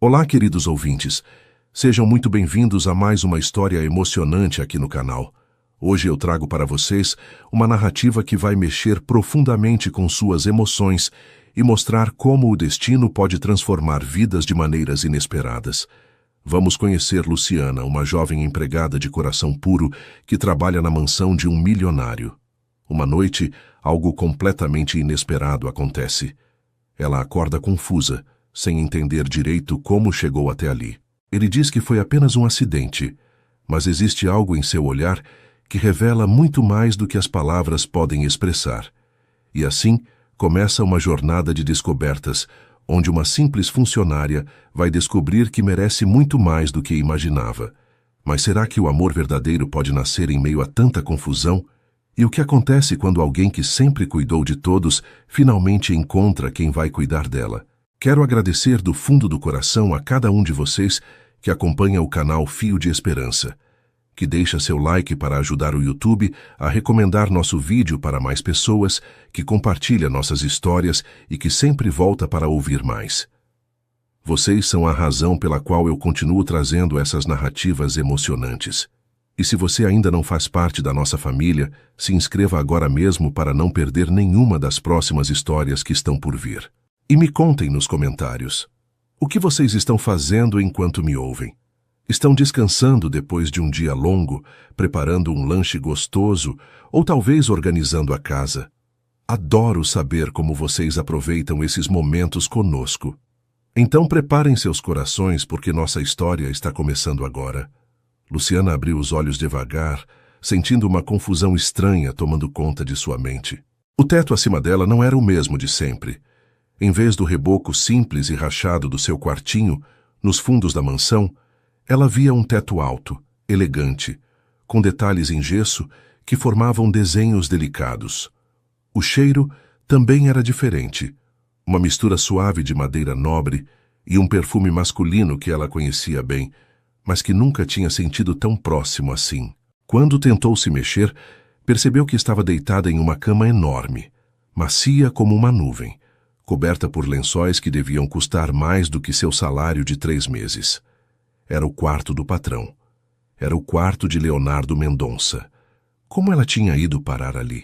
Olá, queridos ouvintes. Sejam muito bem-vindos a mais uma história emocionante aqui no canal. Hoje eu trago para vocês uma narrativa que vai mexer profundamente com suas emoções e mostrar como o destino pode transformar vidas de maneiras inesperadas. Vamos conhecer Luciana, uma jovem empregada de coração puro que trabalha na mansão de um milionário. Uma noite, algo completamente inesperado acontece. Ela acorda confusa, sem entender direito como chegou até ali. Ele diz que foi apenas um acidente, mas existe algo em seu olhar que revela muito mais do que as palavras podem expressar. E assim, começa uma jornada de descobertas, onde uma simples funcionária vai descobrir que merece muito mais do que imaginava. Mas será que o amor verdadeiro pode nascer em meio a tanta confusão? E o que acontece quando alguém que sempre cuidou de todos finalmente encontra quem vai cuidar dela? Quero agradecer do fundo do coração a cada um de vocês que acompanha o canal Fio de Esperança, que deixa seu like para ajudar o YouTube a recomendar nosso vídeo para mais pessoas, que compartilha nossas histórias e que sempre volta para ouvir mais. Vocês são a razão pela qual eu continuo trazendo essas narrativas emocionantes. E se você ainda não faz parte da nossa família, se inscreva agora mesmo para não perder nenhuma das próximas histórias que estão por vir. E me contem nos comentários. O que vocês estão fazendo enquanto me ouvem? Estão descansando depois de um dia longo, preparando um lanche gostoso ou talvez organizando a casa? Adoro saber como vocês aproveitam esses momentos conosco. Então preparem seus corações porque nossa história está começando agora. Luciana abriu os olhos devagar, sentindo uma confusão estranha tomando conta de sua mente. O teto acima dela não era o mesmo de sempre. Em vez do reboco simples e rachado do seu quartinho, nos fundos da mansão, ela via um teto alto, elegante, com detalhes em gesso que formavam desenhos delicados. O cheiro também era diferente, uma mistura suave de madeira nobre e um perfume masculino que ela conhecia bem, mas que nunca tinha sentido tão próximo assim. Quando tentou se mexer, percebeu que estava deitada em uma cama enorme, macia como uma nuvem, coberta por lençóis que deviam custar mais do que seu salário de 3 meses. Era o quarto do patrão. Era o quarto de Leonardo Mendonça. Como ela tinha ido parar ali?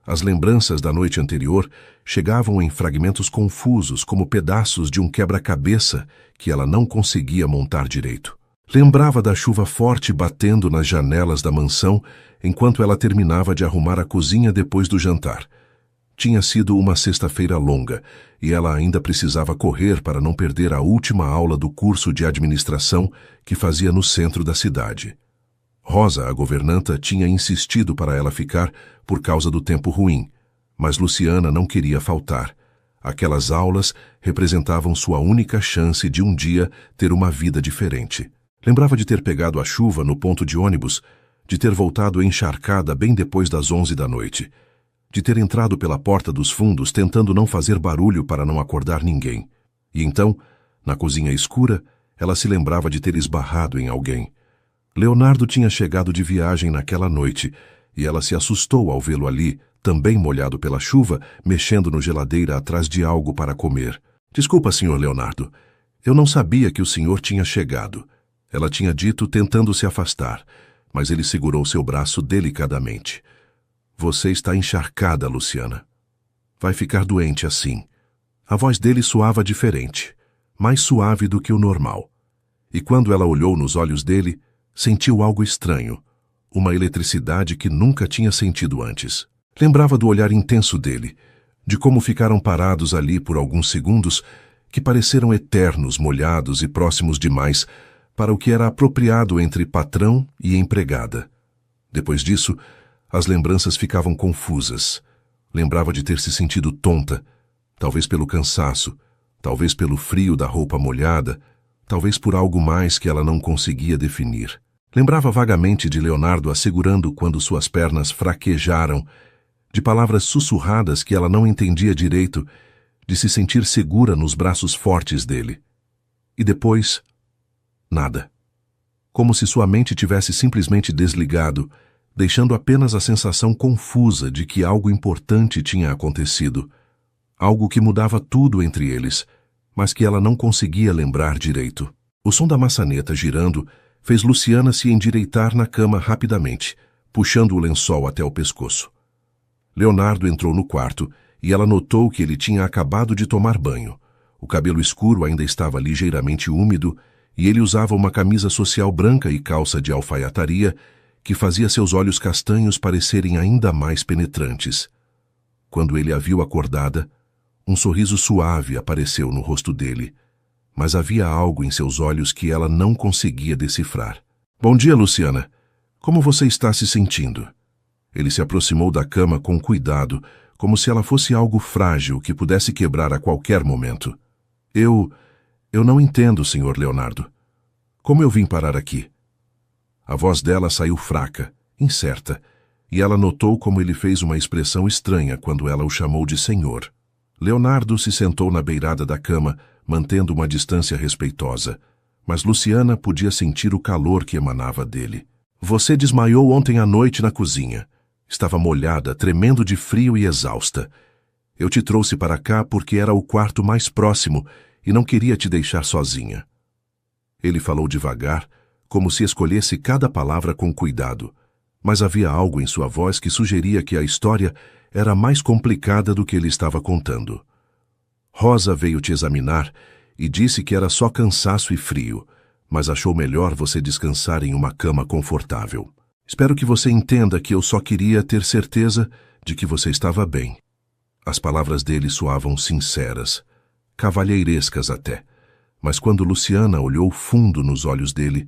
As lembranças da noite anterior chegavam em fragmentos confusos, como pedaços de um quebra-cabeça que ela não conseguia montar direito. Lembrava da chuva forte batendo nas janelas da mansão enquanto ela terminava de arrumar a cozinha depois do jantar. Tinha sido uma sexta-feira longa e ela ainda precisava correr para não perder a última aula do curso de administração que fazia no centro da cidade. Rosa, a governanta, tinha insistido para ela ficar por causa do tempo ruim, mas Luciana não queria faltar. Aquelas aulas representavam sua única chance de um dia ter uma vida diferente. Lembrava de ter pegado a chuva no ponto de ônibus, de ter voltado encharcada bem depois das 11 da noite, de ter entrado pela porta dos fundos tentando não fazer barulho para não acordar ninguém. E então, na cozinha escura, ela se lembrava de ter esbarrado em alguém. Leonardo tinha chegado de viagem naquela noite e ela se assustou ao vê-lo ali, também molhado pela chuva, mexendo na geladeira atrás de algo para comer. "Desculpa, Sr. Leonardo. Eu não sabia que o senhor tinha chegado", ela tinha dito, tentando se afastar, mas ele segurou seu braço delicadamente. "Você está encharcada, Luciana. Vai ficar doente assim." A voz dele soava diferente, mais suave do que o normal. E quando ela olhou nos olhos dele, sentiu algo estranho, uma eletricidade que nunca tinha sentido antes. Lembrava do olhar intenso dele, de como ficaram parados ali por alguns segundos que pareceram eternos, molhados e próximos demais para o que era apropriado entre patrão e empregada. Depois disso, as lembranças ficavam confusas. Lembrava de ter se sentido tonta, talvez pelo cansaço, talvez pelo frio da roupa molhada, talvez por algo mais que ela não conseguia definir. Lembrava vagamente de Leonardo a segurando quando suas pernas fraquejaram, de palavras sussurradas que ela não entendia direito, de se sentir segura nos braços fortes dele. E depois, nada. Como se sua mente tivesse simplesmente desligado, deixando apenas a sensação confusa de que algo importante tinha acontecido, algo que mudava tudo entre eles, mas que ela não conseguia lembrar direito. O som da maçaneta girando fez Luciana se endireitar na cama rapidamente, puxando o lençol até o pescoço. Leonardo entrou no quarto e ela notou que ele tinha acabado de tomar banho. O cabelo escuro ainda estava ligeiramente úmido e ele usava uma camisa social branca e calça de alfaiataria que fazia seus olhos castanhos parecerem ainda mais penetrantes. Quando ele a viu acordada, um sorriso suave apareceu no rosto dele, mas havia algo em seus olhos que ela não conseguia decifrar. Bom dia, Luciana. Como você está se sentindo? Ele se aproximou da cama com cuidado, como se ela fosse algo frágil que pudesse quebrar a qualquer momento. Eu não entendo, Sr. Leonardo. Como eu vim parar aqui? A voz dela saiu fraca, incerta, e ela notou como ele fez uma expressão estranha quando ela o chamou de senhor. Leonardo se sentou na beirada da cama, mantendo uma distância respeitosa, mas Luciana podia sentir o calor que emanava dele. Você desmaiou ontem à noite na cozinha. Estava molhada, tremendo de frio e exausta. Eu te trouxe para cá porque era o quarto mais próximo e não queria te deixar sozinha. Ele falou devagar, como se escolhesse cada palavra com cuidado, mas havia algo em sua voz que sugeria que a história era mais complicada do que ele estava contando. Rosa veio te examinar e disse que era só cansaço e frio, mas achou melhor você descansar em uma cama confortável. Espero que você entenda que eu só queria ter certeza de que você estava bem. As palavras dele soavam sinceras, cavalheirescas até, mas quando Luciana olhou fundo nos olhos dele,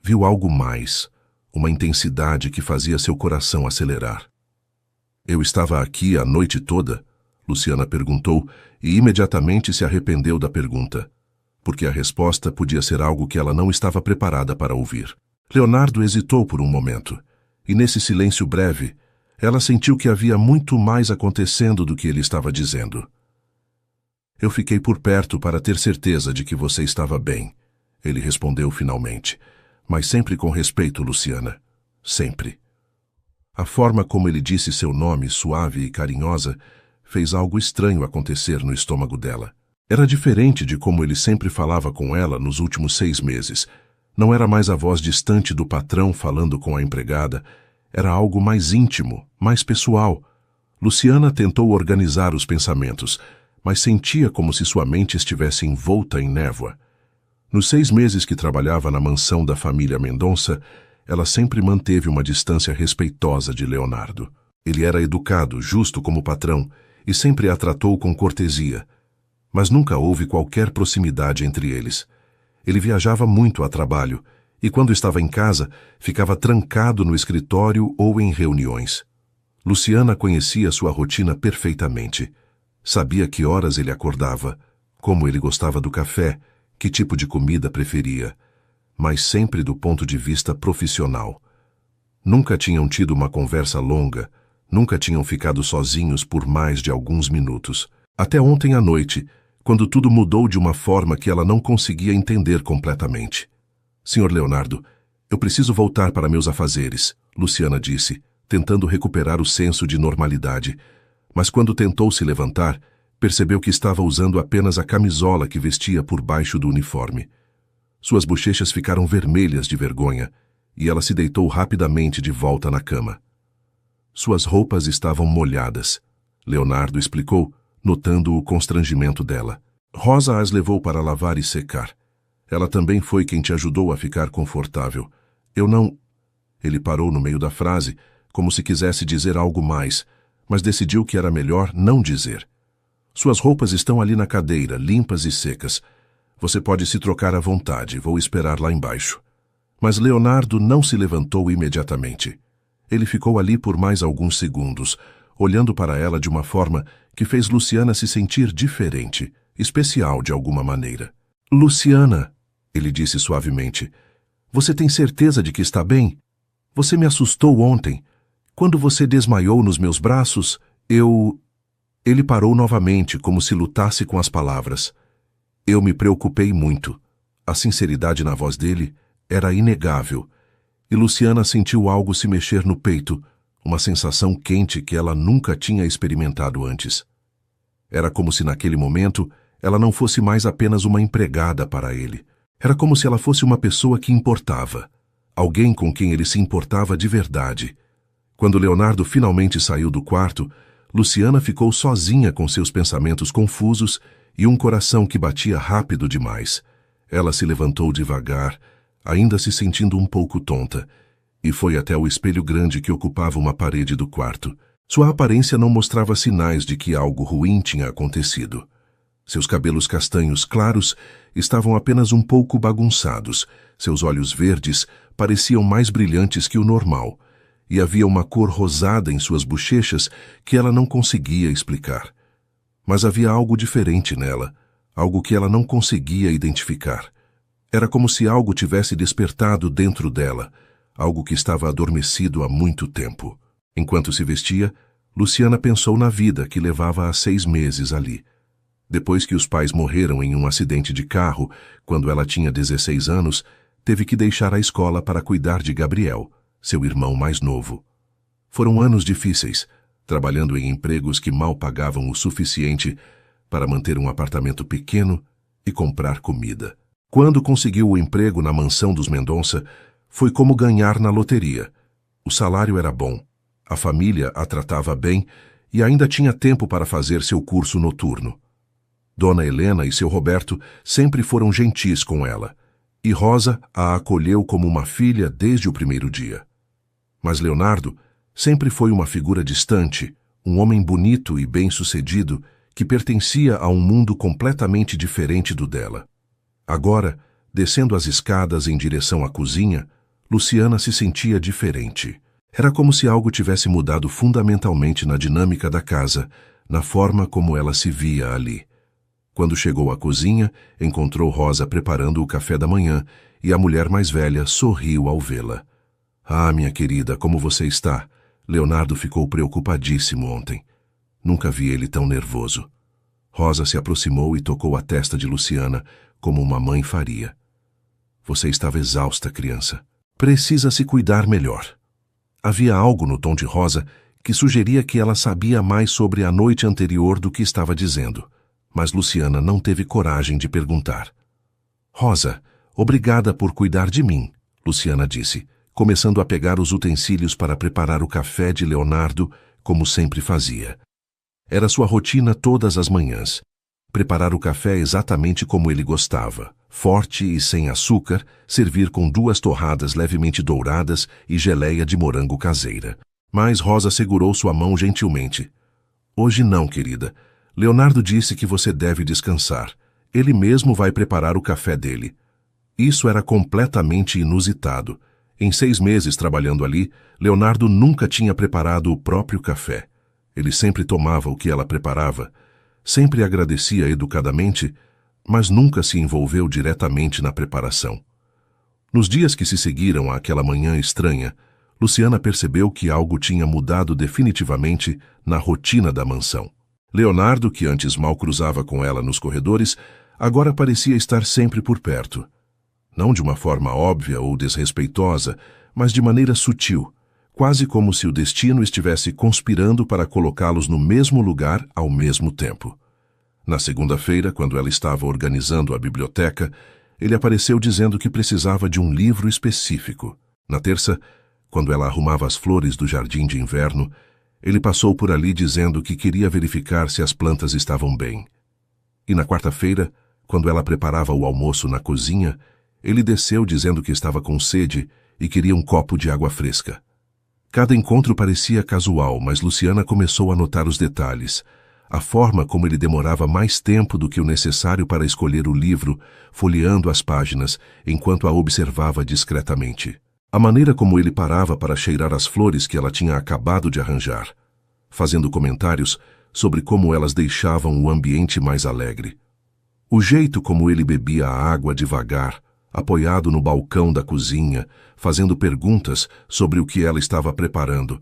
viu algo mais, uma intensidade que fazia seu coração acelerar. Eu estava aqui a noite toda? Luciana perguntou e imediatamente se arrependeu da pergunta, porque a resposta podia ser algo que ela não estava preparada para ouvir. Leonardo hesitou por um momento, e nesse silêncio breve, ela sentiu que havia muito mais acontecendo do que ele estava dizendo. Eu fiquei por perto para ter certeza de que você estava bem, ele respondeu finalmente, mas sempre com respeito, Luciana. Sempre. A forma como ele disse seu nome, suave e carinhosa, fez algo estranho acontecer no estômago dela. Era diferente de como ele sempre falava com ela nos últimos 6 meses. Não era mais a voz distante do patrão falando com a empregada. Era algo mais íntimo, mais pessoal. Luciana tentou organizar os pensamentos, mas sentia como se sua mente estivesse envolta em névoa. Nos 6 meses que trabalhava na mansão da família Mendonça, ela sempre manteve uma distância respeitosa de Leonardo. Ele era educado, justo como patrão, e sempre a tratou com cortesia. Mas nunca houve qualquer proximidade entre eles. Ele viajava muito a trabalho, e quando estava em casa, ficava trancado no escritório ou em reuniões. Luciana conhecia sua rotina perfeitamente. Sabia que horas ele acordava, como ele gostava do café, que tipo de comida preferia, mas sempre do ponto de vista profissional. Nunca tinham tido uma conversa longa, nunca tinham ficado sozinhos por mais de alguns minutos. Até ontem à noite, quando tudo mudou de uma forma que ela não conseguia entender completamente. Sr. Leonardo, eu preciso voltar para meus afazeres, Luciana disse, tentando recuperar o senso de normalidade. Mas quando tentou se levantar, percebeu que estava usando apenas a camisola que vestia por baixo do uniforme. Suas bochechas ficaram vermelhas de vergonha, e ela se deitou rapidamente de volta na cama. Suas roupas estavam molhadas. Leonardo explicou, notando o constrangimento dela. Rosa as levou para lavar e secar. Ela também foi quem te ajudou a ficar confortável. Eu não... Ele parou no meio da frase, como se quisesse dizer algo mais, mas decidiu que era melhor não dizer. Suas roupas estão ali na cadeira, limpas e secas. Você pode se trocar à vontade, vou esperar lá embaixo. Mas Leonardo não se levantou imediatamente. Ele ficou ali por mais alguns segundos, olhando para ela de uma forma que fez Luciana se sentir diferente, especial de alguma maneira. Luciana, ele disse suavemente, você tem certeza de que está bem? Você me assustou ontem. Quando você desmaiou nos meus braços, eu... Ele parou novamente, como se lutasse com as palavras. Eu me preocupei muito. A sinceridade na voz dele era inegável. E Luciana sentiu algo se mexer no peito, uma sensação quente que ela nunca tinha experimentado antes. Era como se naquele momento ela não fosse mais apenas uma empregada para ele. Era como se ela fosse uma pessoa que importava, alguém com quem ele se importava de verdade. Quando Leonardo finalmente saiu do quarto, Luciana ficou sozinha com seus pensamentos confusos e um coração que batia rápido demais. Ela se levantou devagar, ainda se sentindo um pouco tonta, e foi até o espelho grande que ocupava uma parede do quarto. Sua aparência não mostrava sinais de que algo ruim tinha acontecido. Seus cabelos castanhos claros estavam apenas um pouco bagunçados, seus olhos verdes pareciam mais brilhantes que o normal, e havia uma cor rosada em suas bochechas que ela não conseguia explicar. Mas havia algo diferente nela, algo que ela não conseguia identificar. Era como se algo tivesse despertado dentro dela, algo que estava adormecido há muito tempo. Enquanto se vestia, Luciana pensou na vida que levava há 6 meses ali. Depois que os pais morreram em um acidente de carro, quando ela tinha 16 anos, teve que deixar a escola para cuidar de Gabriel, seu irmão mais novo. Foram anos difíceis, trabalhando em empregos que mal pagavam o suficiente para manter um apartamento pequeno e comprar comida. Quando conseguiu o emprego na mansão dos Mendonça, foi como ganhar na loteria. O salário era bom, a família a tratava bem e ainda tinha tempo para fazer seu curso noturno. Dona Helena e seu Roberto sempre foram gentis com ela, e Rosa a acolheu como uma filha desde o primeiro dia. Mas Leonardo sempre foi uma figura distante, um homem bonito e bem-sucedido que pertencia a um mundo completamente diferente do dela. Agora, descendo as escadas em direção à cozinha, Luciana se sentia diferente. Era como se algo tivesse mudado fundamentalmente na dinâmica da casa, na forma como ela se via ali. Quando chegou à cozinha, encontrou Rosa preparando o café da manhã e a mulher mais velha sorriu ao vê-la. "Ah, minha querida, como você está?" Leonardo ficou preocupadíssimo ontem. Nunca vi ele tão nervoso. Rosa se aproximou e tocou a testa de Luciana, como uma mãe faria. "Você estava exausta, criança. Precisa se cuidar melhor." Havia algo no tom de Rosa que sugeria que ela sabia mais sobre a noite anterior do que estava dizendo. Mas Luciana não teve coragem de perguntar. "Rosa, obrigada por cuidar de mim", Luciana disse, começando a pegar os utensílios para preparar o café de Leonardo, como sempre fazia. Era sua rotina todas as manhãs. Preparar o café exatamente como ele gostava, forte e sem açúcar, servir com 2 torradas levemente douradas e geleia de morango caseira. Mas Rosa segurou sua mão gentilmente. "Hoje não, querida. Leonardo disse que você deve descansar. Ele mesmo vai preparar o café dele." Isso era completamente inusitado. Em 6 meses trabalhando ali, Leonardo nunca tinha preparado o próprio café. Ele sempre tomava o que ela preparava, sempre agradecia educadamente, mas nunca se envolveu diretamente na preparação. Nos dias que se seguiram àquela manhã estranha, Luciana percebeu que algo tinha mudado definitivamente na rotina da mansão. Leonardo, que antes mal cruzava com ela nos corredores, agora parecia estar sempre por perto. Não de uma forma óbvia ou desrespeitosa, mas de maneira sutil, quase como se o destino estivesse conspirando para colocá-los no mesmo lugar ao mesmo tempo. Na segunda-feira, quando ela estava organizando a biblioteca, ele apareceu dizendo que precisava de um livro específico. Na terça, quando ela arrumava as flores do jardim de inverno, ele passou por ali dizendo que queria verificar se as plantas estavam bem. E na quarta-feira, quando ela preparava o almoço na cozinha, ele desceu dizendo que estava com sede e queria um copo de água fresca. Cada encontro parecia casual, mas Luciana começou a notar os detalhes. A forma como ele demorava mais tempo do que o necessário para escolher o livro, folheando as páginas, enquanto a observava discretamente. A maneira como ele parava para cheirar as flores que ela tinha acabado de arranjar, fazendo comentários sobre como elas deixavam o ambiente mais alegre. O jeito como ele bebia a água devagar, apoiado no balcão da cozinha, fazendo perguntas sobre o que ela estava preparando,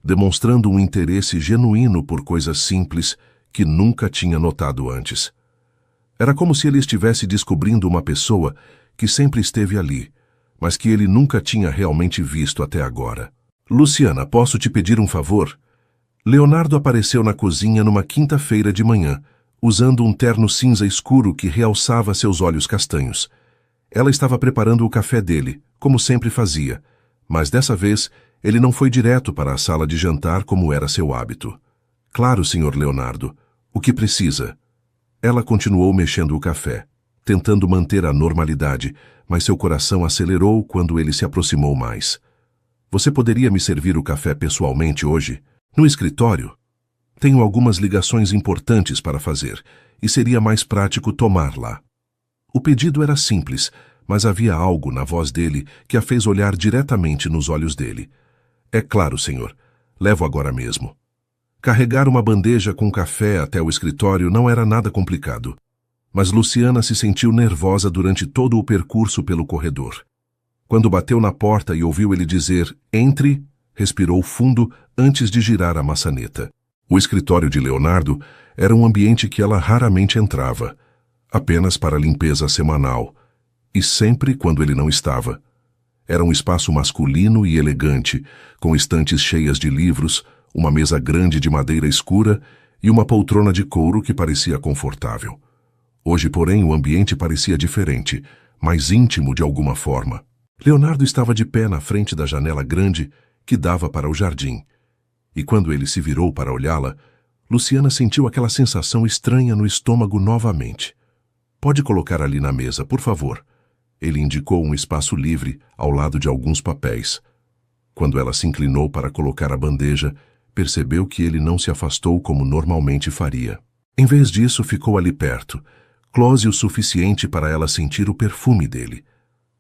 demonstrando um interesse genuíno por coisas simples que nunca tinha notado antes. Era como se ele estivesse descobrindo uma pessoa que sempre esteve ali, mas que ele nunca tinha realmente visto até agora. "Luciana, posso te pedir um favor?" Leonardo apareceu na cozinha numa quinta-feira de manhã, usando um terno cinza escuro que realçava seus olhos castanhos. Ela estava preparando o café dele, como sempre fazia, mas dessa vez ele não foi direto para a sala de jantar como era seu hábito. Claro, Sr. Leonardo. O que precisa? Ela continuou mexendo o café, tentando manter a normalidade, mas seu coração acelerou quando ele se aproximou mais. Você poderia me servir o café pessoalmente hoje? No escritório? Tenho algumas ligações importantes para fazer, e seria mais prático tomar lá. O pedido era simples, mas havia algo na voz dele que a fez olhar diretamente nos olhos dele. É claro, senhor. Levo agora mesmo. Carregar uma bandeja com café até o escritório não era nada complicado. Mas Luciana se sentiu nervosa durante todo o percurso pelo corredor. Quando bateu na porta e ouviu ele dizer "entre", respirou fundo antes de girar a maçaneta. O escritório de Leonardo era um ambiente que ela raramente entrava, apenas para limpeza semanal, e sempre quando ele não estava. Era um espaço masculino e elegante, com estantes cheias de livros, uma mesa grande de madeira escura e uma poltrona de couro que parecia confortável. Hoje, porém, o ambiente parecia diferente, mais íntimo de alguma forma. Leonardo estava de pé na frente da janela grande que dava para o jardim. E quando ele se virou para olhá-la, Luciana sentiu aquela sensação estranha no estômago novamente. "Pode colocar ali na mesa, por favor." Ele indicou um espaço livre ao lado de alguns papéis. Quando ela se inclinou para colocar a bandeja, percebeu que ele não se afastou como normalmente faria. Em vez disso, ficou ali perto, close o suficiente para ela sentir o perfume dele.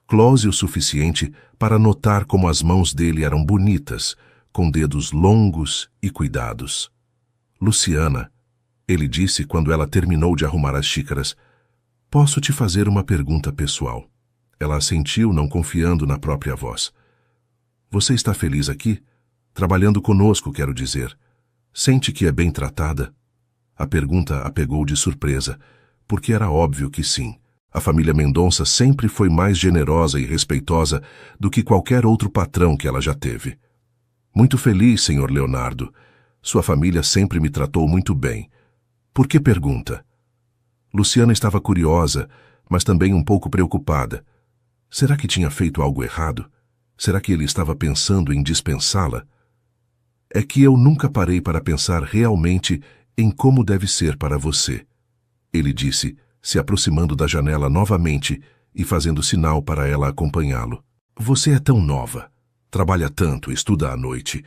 Close o suficiente para notar como as mãos dele eram bonitas, com dedos longos e cuidados. "Luciana", ele disse quando ela terminou de arrumar as xícaras, "posso te fazer uma pergunta pessoal?" Ela assentiu, não confiando na própria voz. "Você está feliz aqui? Trabalhando conosco, quero dizer. Sente que é bem tratada?" A pergunta a pegou de surpresa, porque era óbvio que sim. A família Mendonça sempre foi mais generosa e respeitosa do que qualquer outro patrão que ela já teve. "Muito feliz, Sr. Leonardo. Sua família sempre me tratou muito bem. Por que pergunta?" Luciana estava curiosa, mas também um pouco preocupada. Será que tinha feito algo errado? Será que ele estava pensando em dispensá-la? "É que eu nunca parei para pensar realmente em como deve ser para você", ele disse, se aproximando da janela novamente e fazendo sinal para ela acompanhá-lo. "Você é tão nova. Trabalha tanto, estuda à noite.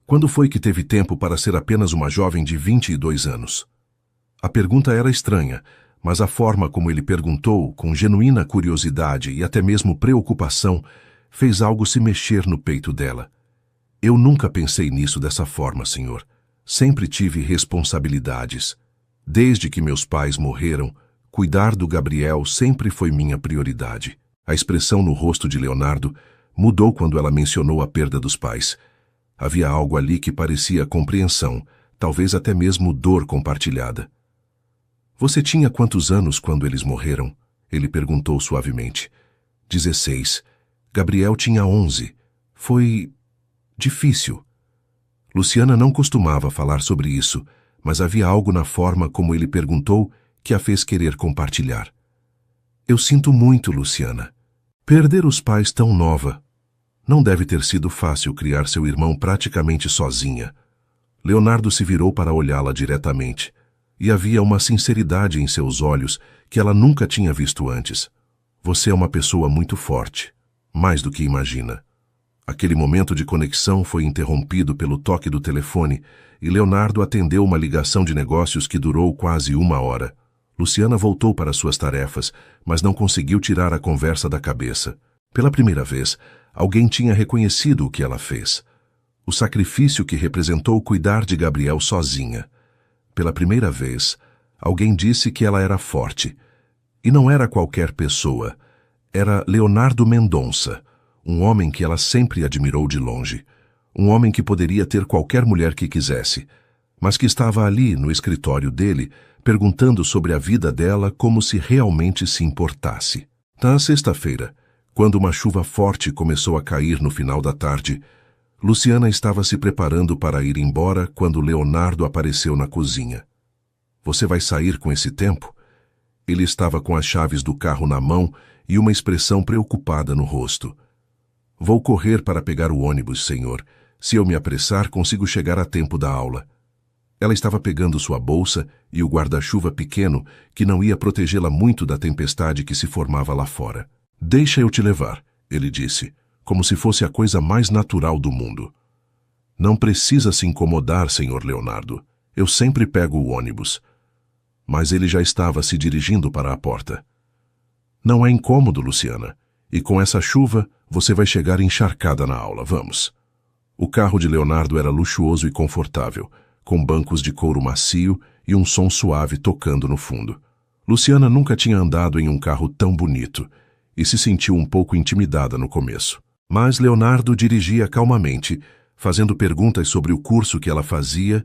Quando foi que teve tempo para ser apenas uma jovem de 22 anos? A pergunta era estranha, mas a forma como ele perguntou, com genuína curiosidade e até mesmo preocupação, fez algo se mexer no peito dela. "Eu nunca pensei nisso dessa forma, senhor. Sempre tive responsabilidades. Desde que meus pais morreram, cuidar do Gabriel sempre foi minha prioridade." A expressão no rosto de Leonardo mudou quando ela mencionou a perda dos pais. Havia algo ali que parecia compreensão, talvez até mesmo dor compartilhada. "Você tinha quantos anos quando eles morreram?" ele perguntou suavemente. 16. Gabriel tinha 11. Foi difícil. Luciana não costumava falar sobre isso, mas havia algo na forma como ele perguntou que a fez querer compartilhar. "Eu sinto muito, Luciana. Perder os pais tão nova. Não deve ter sido fácil criar seu irmão praticamente sozinha." Leonardo se virou para olhá-la diretamente, e havia uma sinceridade em seus olhos que ela nunca tinha visto antes. "Você é uma pessoa muito forte, mais do que imagina." Aquele momento de conexão foi interrompido pelo toque do telefone e Leonardo atendeu uma ligação de negócios que durou quase 1 hora. Luciana voltou para suas tarefas, mas não conseguiu tirar a conversa da cabeça. Pela primeira vez, alguém tinha reconhecido o que ela fez. O sacrifício que representou cuidar de Gabriel sozinha. Pela primeira vez, alguém disse que ela era forte. E não era qualquer pessoa. Era Leonardo Mendonça, um homem que ela sempre admirou de longe. Um homem que poderia ter qualquer mulher que quisesse, mas que estava ali no escritório dele, perguntando sobre a vida dela como se realmente se importasse. Na sexta-feira, quando uma chuva forte começou a cair no final da tarde, Luciana estava se preparando para ir embora quando Leonardo apareceu na cozinha. Você vai sair com esse tempo? Ele estava com as chaves do carro na mão e uma expressão preocupada no rosto. Vou correr para pegar o ônibus, senhor. Se eu me apressar, consigo chegar a tempo da aula. Ela estava pegando sua bolsa e o guarda-chuva pequeno, que não ia protegê-la muito da tempestade que se formava lá fora. Deixa eu te levar, ele disse, como se fosse a coisa mais natural do mundo. Não precisa se incomodar, senhor Leonardo. Eu sempre pego o ônibus. Mas ele já estava se dirigindo para a porta. Não é incômodo, Luciana. E com essa chuva, você vai chegar encharcada na aula. Vamos. O carro de Leonardo era luxuoso e confortável, com bancos de couro macio e um som suave tocando no fundo. Luciana nunca tinha andado em um carro tão bonito e se sentiu um pouco intimidada no começo. Mas Leonardo dirigia calmamente, fazendo perguntas sobre o curso que ela fazia,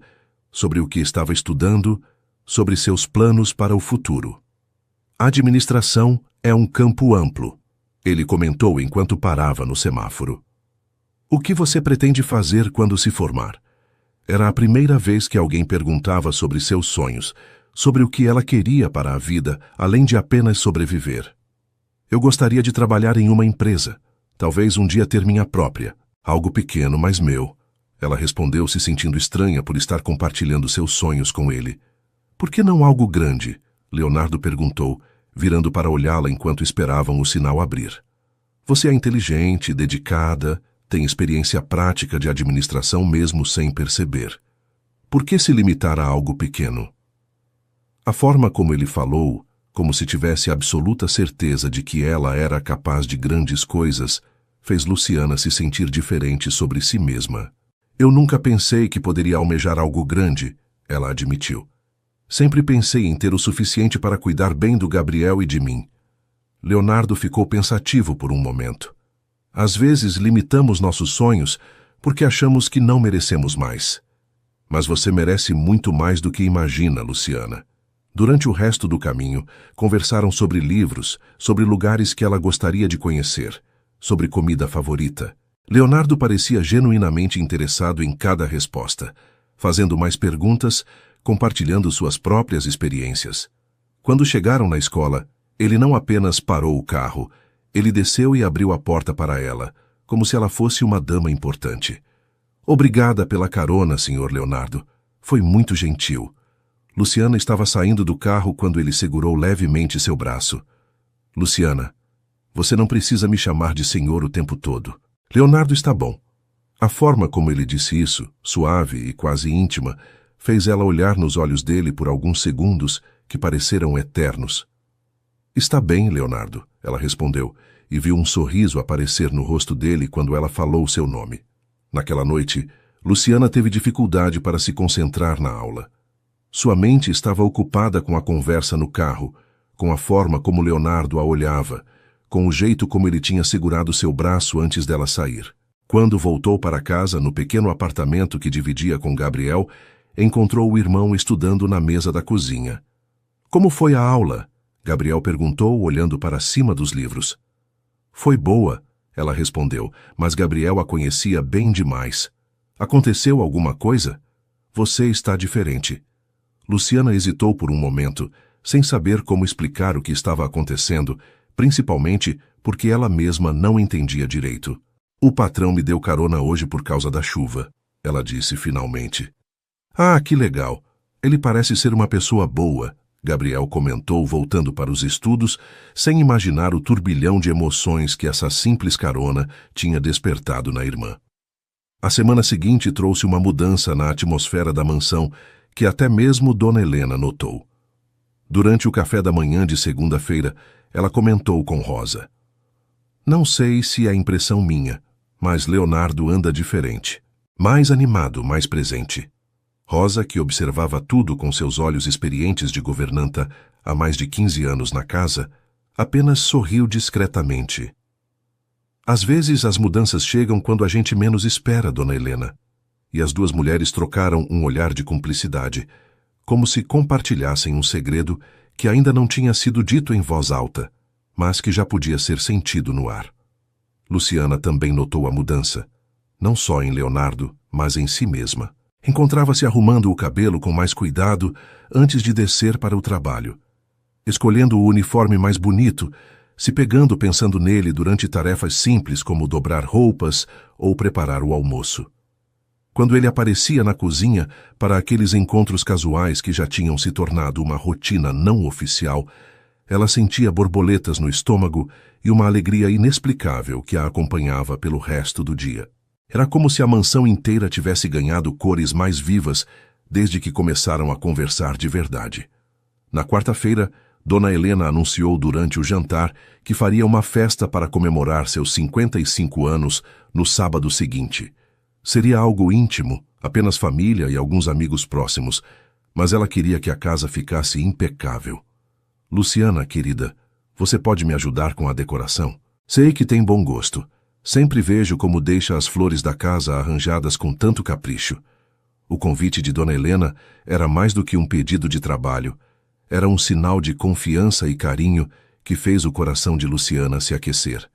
sobre o que estava estudando, sobre seus planos para o futuro. A administração é um campo amplo, ele comentou enquanto parava no semáforo. O que você pretende fazer quando se formar? Era a primeira vez que alguém perguntava sobre seus sonhos, sobre o que ela queria para a vida, além de apenas sobreviver. Eu gostaria de trabalhar em uma empresa, talvez um dia ter minha própria, algo pequeno, mas meu. Ela respondeu se sentindo estranha por estar compartilhando seus sonhos com ele. Por que não algo grande? Leonardo perguntou, virando para olhá-la enquanto esperavam o sinal abrir. Você é inteligente, dedicada, tem experiência prática de administração mesmo sem perceber. Por que se limitar a algo pequeno? A forma como ele falou, como se tivesse absoluta certeza de que ela era capaz de grandes coisas, fez Luciana se sentir diferente sobre si mesma. Eu nunca pensei que poderia almejar algo grande, ela admitiu. Sempre pensei em ter o suficiente para cuidar bem do Gabriel e de mim. Leonardo ficou pensativo por um momento. Às vezes limitamos nossos sonhos porque achamos que não merecemos mais. Mas você merece muito mais do que imagina, Luciana. Durante o resto do caminho, conversaram sobre livros, sobre lugares que ela gostaria de conhecer, sobre comida favorita. Leonardo parecia genuinamente interessado em cada resposta, fazendo mais perguntas, compartilhando suas próprias experiências. Quando chegaram na escola, ele não apenas parou o carro, ele desceu e abriu a porta para ela, como se ela fosse uma dama importante. Obrigada pela carona, Sr. Leonardo. Foi muito gentil. Luciana estava saindo do carro quando ele segurou levemente seu braço. Luciana, você não precisa me chamar de senhor o tempo todo. Leonardo está bom. A forma como ele disse isso, suave e quase íntima, fez ela olhar nos olhos dele por alguns segundos que pareceram eternos. Está bem, Leonardo, ela respondeu, e viu um sorriso aparecer no rosto dele quando ela falou seu nome. Naquela noite, Luciana teve dificuldade para se concentrar na aula. Sua mente estava ocupada com a conversa no carro, com a forma como Leonardo a olhava, com o jeito como ele tinha segurado seu braço antes dela sair. Quando voltou para casa, no pequeno apartamento que dividia com Gabriel, encontrou o irmão estudando na mesa da cozinha. Como foi a aula? Gabriel perguntou, olhando para cima dos livros. Foi boa, ela respondeu, mas Gabriel a conhecia bem demais. Aconteceu alguma coisa? Você está diferente. Luciana hesitou por um momento, sem saber como explicar o que estava acontecendo, principalmente porque ela mesma não entendia direito. O patrão me deu carona hoje por causa da chuva, ela disse finalmente. Ah, que legal. Ele parece ser uma pessoa boa, Gabriel comentou, voltando para os estudos, sem imaginar o turbilhão de emoções que essa simples carona tinha despertado na irmã. A semana seguinte trouxe uma mudança na atmosfera da mansão que até mesmo Dona Helena notou. Durante o café da manhã de segunda-feira, ela comentou com Rosa. Não sei se é impressão minha, mas Leonardo anda diferente. Mais animado, mais presente. Rosa, que observava tudo com seus olhos experientes de governanta há mais de 15 anos na casa, apenas sorriu discretamente. Às vezes as mudanças chegam quando a gente menos espera, Dona Helena. E as duas mulheres trocaram um olhar de cumplicidade, como se compartilhassem um segredo que ainda não tinha sido dito em voz alta, mas que já podia ser sentido no ar. Luciana também notou a mudança, não só em Leonardo, mas em si mesma. Encontrava-se arrumando o cabelo com mais cuidado antes de descer para o trabalho, escolhendo o uniforme mais bonito, se pegando pensando nele durante tarefas simples como dobrar roupas ou preparar o almoço. Quando ele aparecia na cozinha para aqueles encontros casuais que já tinham se tornado uma rotina não oficial, ela sentia borboletas no estômago e uma alegria inexplicável que a acompanhava pelo resto do dia. Era como se a mansão inteira tivesse ganhado cores mais vivas desde que começaram a conversar de verdade. Na quarta-feira, Dona Helena anunciou durante o jantar que faria uma festa para comemorar seus 55 anos no sábado seguinte. Seria algo íntimo, apenas família e alguns amigos próximos, mas ela queria que a casa ficasse impecável. Luciana, querida, você pode me ajudar com a decoração? Sei que tem bom gosto. Sempre vejo como deixa as flores da casa arranjadas com tanto capricho. O convite de Dona Helena era mais do que um pedido de trabalho. Era um sinal de confiança e carinho que fez o coração de Luciana se aquecer.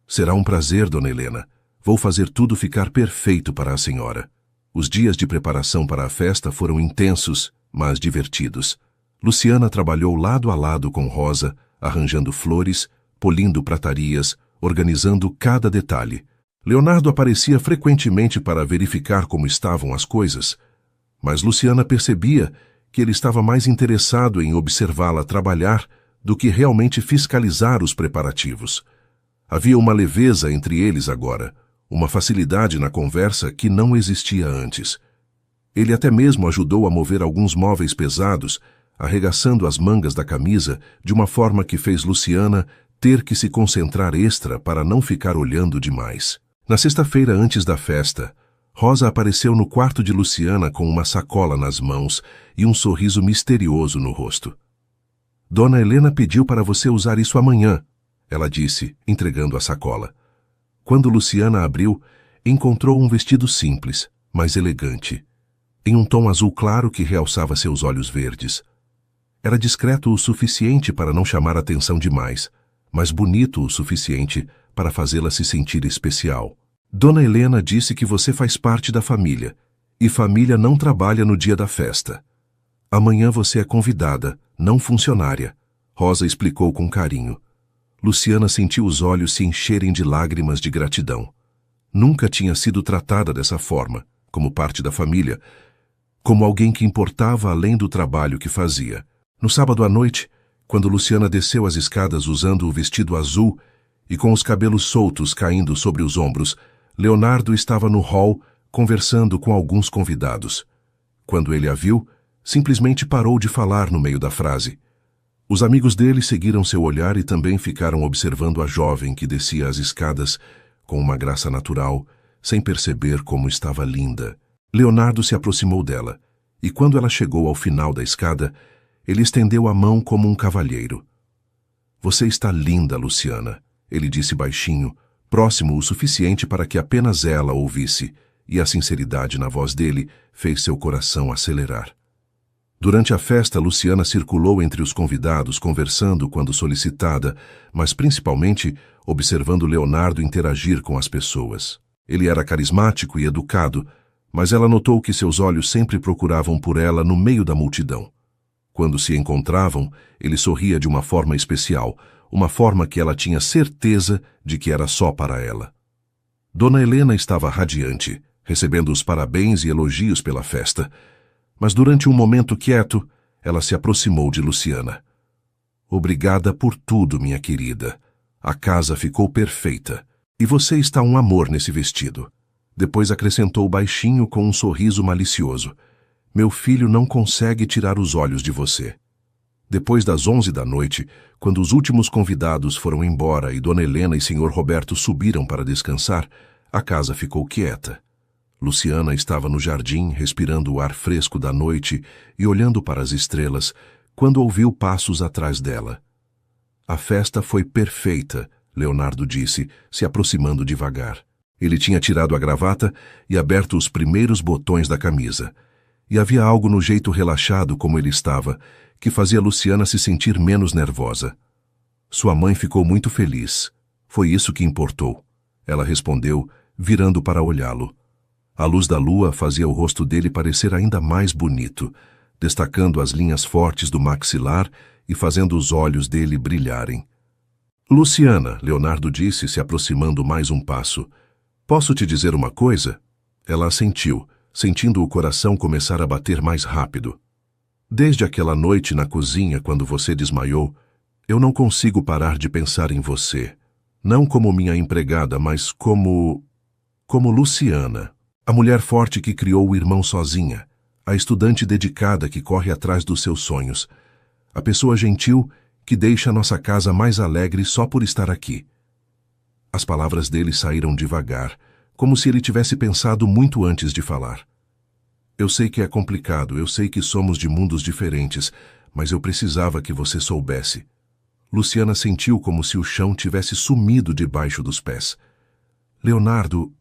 Será um prazer, Dona Helena. Vou fazer tudo ficar perfeito para a senhora. Os dias de preparação para a festa foram intensos, mas divertidos. Luciana trabalhou lado a lado com Rosa, arranjando flores, polindo pratarias, organizando cada detalhe. Leonardo aparecia frequentemente para verificar como estavam as coisas, mas Luciana percebia que ele estava mais interessado em observá-la trabalhar do que realmente fiscalizar os preparativos. Havia uma leveza entre eles agora, uma facilidade na conversa que não existia antes. Ele até mesmo ajudou a mover alguns móveis pesados, arregaçando as mangas da camisa de uma forma que fez Luciana ter que se concentrar extra para não ficar olhando demais. Na sexta-feira antes da festa, Rosa apareceu no quarto de Luciana com uma sacola nas mãos e um sorriso misterioso no rosto. Dona Helena pediu para você usar isso amanhã, ela disse, entregando a sacola. Quando Luciana abriu, encontrou um vestido simples, mas elegante, em um tom azul claro que realçava seus olhos verdes. Era discreto o suficiente para não chamar atenção demais, mas bonito o suficiente para fazê-la se sentir especial. Dona Helena disse que você faz parte da família, e família não trabalha no dia da festa. Amanhã você é convidada, não funcionária, Rosa explicou com carinho. Luciana sentiu os olhos se encherem de lágrimas de gratidão. Nunca tinha sido tratada dessa forma, como parte da família, como alguém que importava além do trabalho que fazia. No sábado à noite, quando Luciana desceu as escadas usando o vestido azul e com os cabelos soltos caindo sobre os ombros, Leonardo estava no hall conversando com alguns convidados. Quando ele a viu, simplesmente parou de falar no meio da frase. Os amigos dele seguiram seu olhar e também ficaram observando a jovem que descia as escadas com uma graça natural, sem perceber como estava linda. Leonardo se aproximou dela, e quando ela chegou ao final da escada, ele estendeu a mão como um cavalheiro. Você está linda, Luciana, ele disse baixinho, próximo o suficiente para que apenas ela ouvisse, e a sinceridade na voz dele fez seu coração acelerar. Durante a festa, Luciana circulou entre os convidados, conversando quando solicitada, mas principalmente observando Leonardo interagir com as pessoas. Ele era carismático e educado, mas ela notou que seus olhos sempre procuravam por ela no meio da multidão. Quando se encontravam, ele sorria de uma forma especial, uma forma que ela tinha certeza de que era só para ela. Dona Helena estava radiante, recebendo os parabéns e elogios pela festa, mas durante um momento quieto, ela se aproximou de Luciana. Obrigada por tudo, minha querida. A casa ficou perfeita. E você está um amor nesse vestido. Depois acrescentou baixinho com um sorriso malicioso. Meu filho não consegue tirar os olhos de você. Depois das 11 da noite, quando os últimos convidados foram embora e Dona Helena e Sr. Roberto subiram para descansar, a casa ficou quieta. Luciana estava no jardim, respirando o ar fresco da noite e olhando para as estrelas, quando ouviu passos atrás dela. A festa foi perfeita, Leonardo disse, se aproximando devagar. Ele tinha tirado a gravata e aberto os primeiros botões da camisa. E havia algo no jeito relaxado como ele estava, que fazia Luciana se sentir menos nervosa. Sua mãe ficou muito feliz. Foi isso que importou. Ela respondeu, virando para olhá-lo. A luz da lua fazia o rosto dele parecer ainda mais bonito, destacando as linhas fortes do maxilar e fazendo os olhos dele brilharem. Luciana, Leonardo disse, se aproximando mais um passo. Posso te dizer uma coisa? Ela assentiu, sentindo o coração começar a bater mais rápido. Desde aquela noite na cozinha, quando você desmaiou, eu não consigo parar de pensar em você. Não como minha empregada, mas como Luciana, a mulher forte que criou o irmão sozinha, a estudante dedicada que corre atrás dos seus sonhos, a pessoa gentil que deixa nossa casa mais alegre só por estar aqui. As palavras dele saíram devagar, como se ele tivesse pensado muito antes de falar. Eu sei que é complicado, eu sei que somos de mundos diferentes, mas eu precisava que você soubesse. Luciana sentiu como se o chão tivesse sumido debaixo dos pés. Leonardo,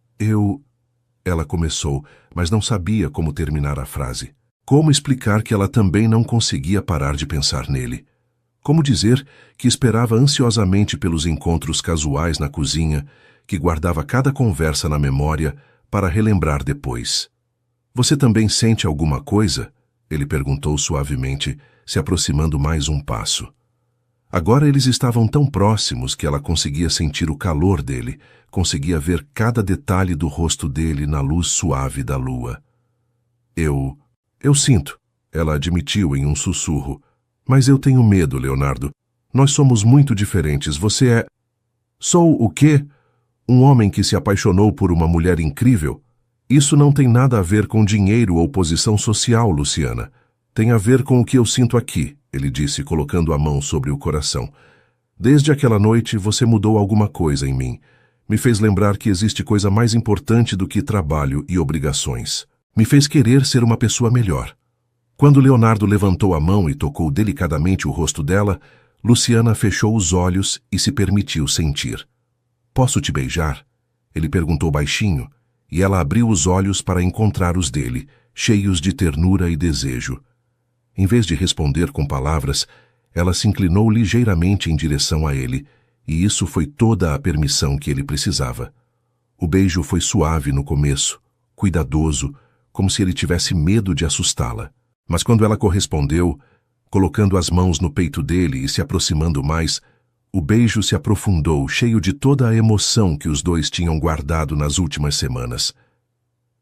Ela começou, mas não sabia como terminar a frase. Como explicar que ela também não conseguia parar de pensar nele? Como dizer que esperava ansiosamente pelos encontros casuais na cozinha, que guardava cada conversa na memória para relembrar depois? Você também sente alguma coisa? Ele perguntou suavemente, se aproximando mais um passo. Agora eles estavam tão próximos que ela conseguia sentir o calor dele, conseguia ver cada detalhe do rosto dele na luz suave da lua. Eu sinto, ela admitiu em um sussurro. Mas eu tenho medo, Leonardo. Nós somos muito diferentes. Você é... Sou o quê? Um homem que se apaixonou por uma mulher incrível? Isso não tem nada a ver com dinheiro ou posição social, Luciana. Tem a ver com o que eu sinto aqui, ele disse, colocando a mão sobre o coração. Desde aquela noite, você mudou alguma coisa em mim. Me fez lembrar que existe coisa mais importante do que trabalho e obrigações. Me fez querer ser uma pessoa melhor. Quando Leonardo levantou a mão e tocou delicadamente o rosto dela, Luciana fechou os olhos e se permitiu sentir. Posso te beijar? Ele perguntou baixinho, e ela abriu os olhos para encontrar os dele, cheios de ternura e desejo. Em vez de responder com palavras, ela se inclinou ligeiramente em direção a ele, e isso foi toda a permissão que ele precisava. O beijo foi suave no começo, cuidadoso, como se ele tivesse medo de assustá-la. Mas quando ela correspondeu, colocando as mãos no peito dele e se aproximando mais, o beijo se aprofundou, cheio de toda a emoção que os dois tinham guardado nas últimas semanas.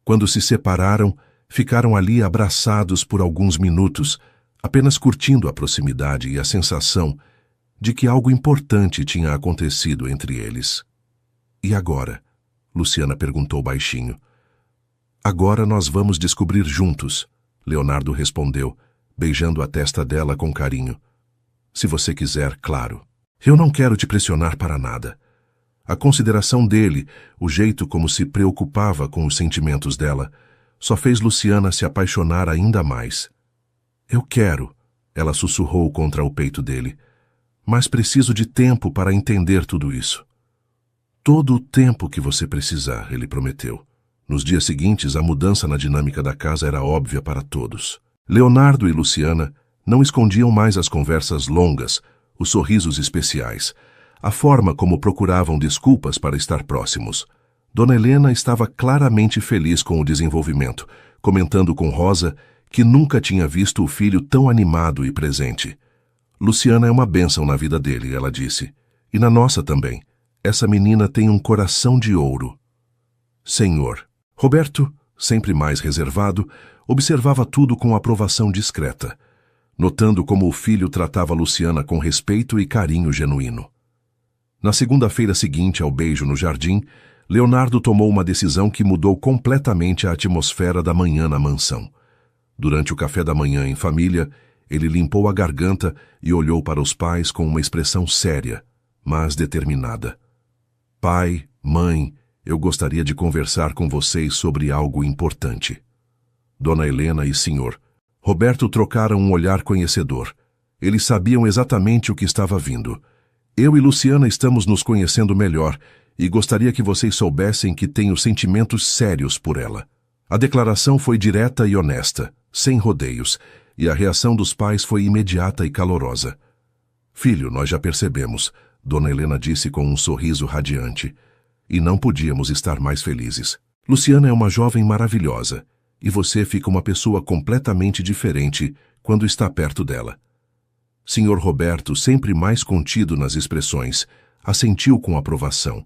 Quando se separaram, ficaram ali abraçados por alguns minutos, apenas curtindo a proximidade e a sensação de que algo importante tinha acontecido entre eles. E agora? Luciana perguntou baixinho. Agora nós vamos descobrir juntos, Leonardo respondeu, beijando a testa dela com carinho. Se você quiser, claro. Eu não quero te pressionar para nada. A consideração dele, o jeito como se preocupava com os sentimentos dela, só fez Luciana se apaixonar ainda mais. Eu quero, ela sussurrou contra o peito dele, mas preciso de tempo para entender tudo isso. Todo o tempo que você precisar, ele prometeu. Nos dias seguintes, a mudança na dinâmica da casa era óbvia para todos. Leonardo e Luciana não escondiam mais as conversas longas, os sorrisos especiais, a forma como procuravam desculpas para estar próximos. Dona Helena estava claramente feliz com o desenvolvimento, comentando com Rosa que nunca tinha visto o filho tão animado e presente. Luciana é uma bênção na vida dele, ela disse, e na nossa também. Essa menina tem um coração de ouro. Senhor. Roberto, sempre mais reservado, observava tudo com aprovação discreta, notando como o filho tratava Luciana com respeito e carinho genuíno. Na segunda-feira seguinte ao beijo no jardim, Leonardo tomou uma decisão que mudou completamente a atmosfera da manhã na mansão. Durante o café da manhã em família, ele limpou a garganta e olhou para os pais com uma expressão séria, mas determinada. Pai, mãe, eu gostaria de conversar com vocês sobre algo importante. Dona Helena e Senhor. Roberto trocaram um olhar conhecedor. Eles sabiam exatamente o que estava vindo. Eu e Luciana estamos nos conhecendo melhor e gostaria que vocês soubessem que tenho sentimentos sérios por ela. A declaração foi direta e honesta, sem rodeios, e a reação dos pais foi imediata e calorosa. Filho, nós já percebemos, Dona Helena disse com um sorriso radiante. E não podíamos estar mais felizes. Luciana é uma jovem maravilhosa, e você fica uma pessoa completamente diferente quando está perto dela. Sr. Roberto, sempre mais contido nas expressões, assentiu com aprovação.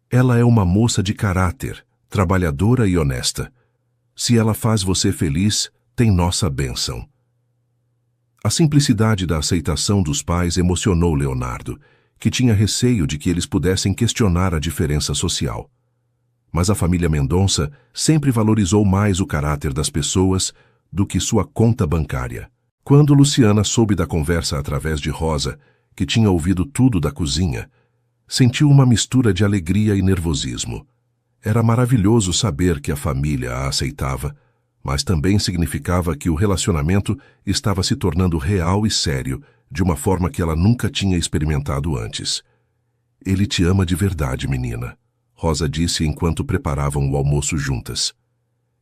Ela é uma moça de caráter, trabalhadora e honesta. Se ela faz você feliz, tem nossa bênção. A simplicidade da aceitação dos pais emocionou Leonardo, que tinha receio de que eles pudessem questionar a diferença social. Mas a família Mendonça sempre valorizou mais o caráter das pessoas do que sua conta bancária. Quando Luciana soube da conversa através de Rosa, que tinha ouvido tudo da cozinha, sentiu uma mistura de alegria e nervosismo. Era maravilhoso saber que a família a aceitava, mas também significava que o relacionamento estava se tornando real e sério, de uma forma que ela nunca tinha experimentado antes. Ele te ama de verdade, menina, Rosa disse enquanto preparavam o almoço juntas.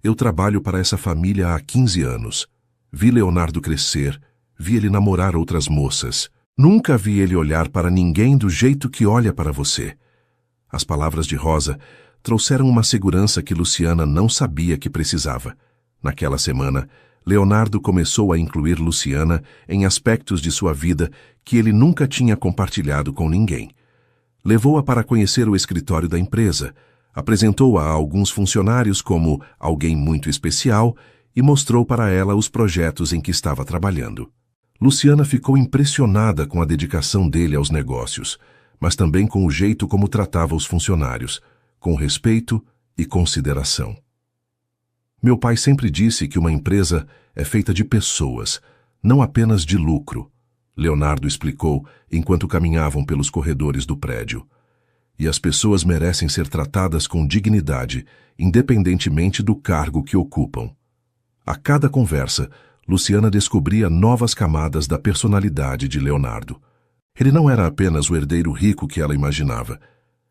Eu trabalho para essa família há 15 anos. Vi Leonardo crescer, vi ele namorar outras moças. Nunca vi ele olhar para ninguém do jeito que olha para você. As palavras de Rosa trouxeram uma segurança que Luciana não sabia que precisava. Naquela semana, Leonardo começou a incluir Luciana em aspectos de sua vida que ele nunca tinha compartilhado com ninguém. Levou-a para conhecer o escritório da empresa, apresentou-a a alguns funcionários como alguém muito especial e mostrou para ela os projetos em que estava trabalhando. Luciana ficou impressionada com a dedicação dele aos negócios, mas também com o jeito como tratava os funcionários, com respeito e consideração. Meu pai sempre disse que uma empresa é feita de pessoas, não apenas de lucro, Leonardo explicou enquanto caminhavam pelos corredores do prédio. E as pessoas merecem ser tratadas com dignidade, independentemente do cargo que ocupam. A cada conversa, Luciana descobria novas camadas da personalidade de Leonardo. Ele não era apenas o herdeiro rico que ela imaginava.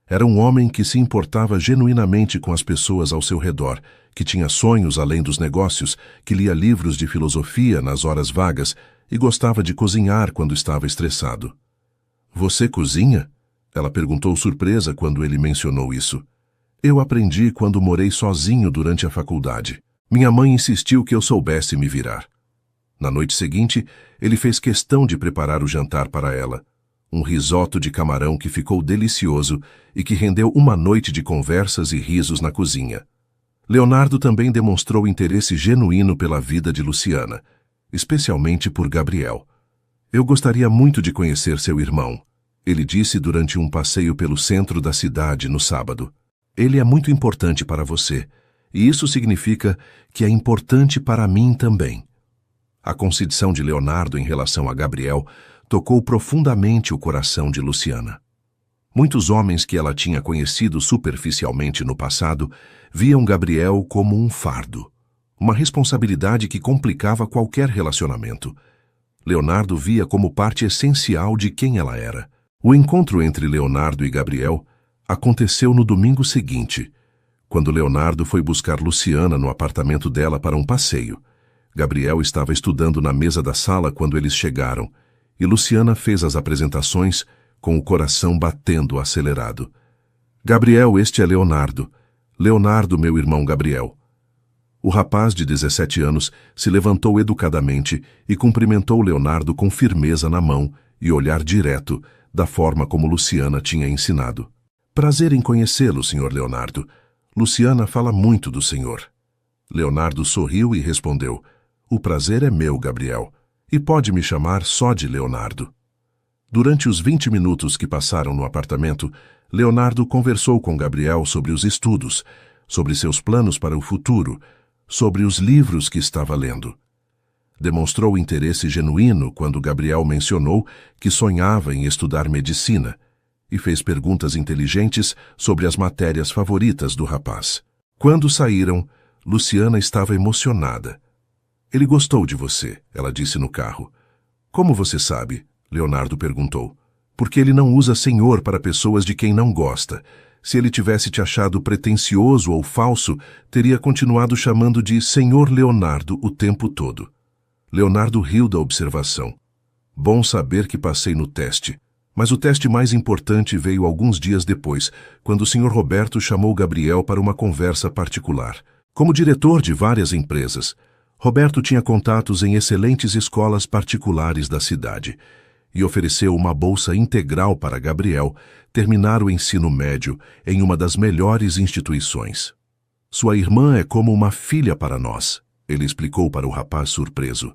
Era um homem que se importava genuinamente com as pessoas ao seu redor, que tinha sonhos além dos negócios, que lia livros de filosofia nas horas vagas e gostava de cozinhar quando estava estressado. Você cozinha? Ela perguntou surpresa quando ele mencionou isso. Eu aprendi quando morei sozinho durante a faculdade. Minha mãe insistiu que eu soubesse me virar. Na noite seguinte, ele fez questão de preparar o jantar para ela. Um risoto de camarão que ficou delicioso e que rendeu uma noite de conversas e risos na cozinha. Leonardo também demonstrou interesse genuíno pela vida de Luciana, especialmente por Gabriel. Eu gostaria muito de conhecer seu irmão, ele disse durante um passeio pelo centro da cidade no sábado. Ele é muito importante para você, e isso significa que é importante para mim também. A consideração de Leonardo em relação a Gabriel tocou profundamente o coração de Luciana. Muitos homens que ela tinha conhecido superficialmente no passado viam Gabriel como um fardo, uma responsabilidade que complicava qualquer relacionamento. Leonardo via como parte essencial de quem ela era. O encontro entre Leonardo e Gabriel aconteceu no domingo seguinte, quando Leonardo foi buscar Luciana no apartamento dela para um passeio. Gabriel estava estudando na mesa da sala quando eles chegaram, e Luciana fez as apresentações com o coração batendo acelerado. Gabriel, este é Leonardo. Leonardo, meu irmão Gabriel. O rapaz de 17 anos se levantou educadamente e cumprimentou Leonardo com firmeza na mão e olhar direto, da forma como Luciana tinha ensinado. Prazer em conhecê-lo, Sr. Leonardo. Luciana fala muito do senhor. Leonardo sorriu e respondeu: O prazer é meu, Gabriel, e pode me chamar só de Leonardo. Durante os 20 minutos que passaram no apartamento, Leonardo conversou com Gabriel sobre os estudos, sobre seus planos para o futuro, sobre os livros que estava lendo. Demonstrou interesse genuíno quando Gabriel mencionou que sonhava em estudar medicina e fez perguntas inteligentes sobre as matérias favoritas do rapaz. Quando saíram, Luciana estava emocionada. Ele gostou de você, ela disse no carro. Como você sabe? Leonardo perguntou. Porque ele não usa senhor para pessoas de quem não gosta. Se ele tivesse te achado pretensioso ou falso, teria continuado chamando de Senhor Leonardo o tempo todo. Leonardo riu da observação. Bom saber que passei no teste, Mas o teste mais importante veio alguns dias depois, quando o Sr. Roberto chamou Gabriel para uma conversa particular. Como diretor de várias empresas, Roberto tinha contatos em excelentes escolas particulares da cidade e ofereceu uma bolsa integral para Gabriel terminar o ensino médio em uma das melhores instituições. Sua irmã é como uma filha para nós, ele explicou para o rapaz surpreso.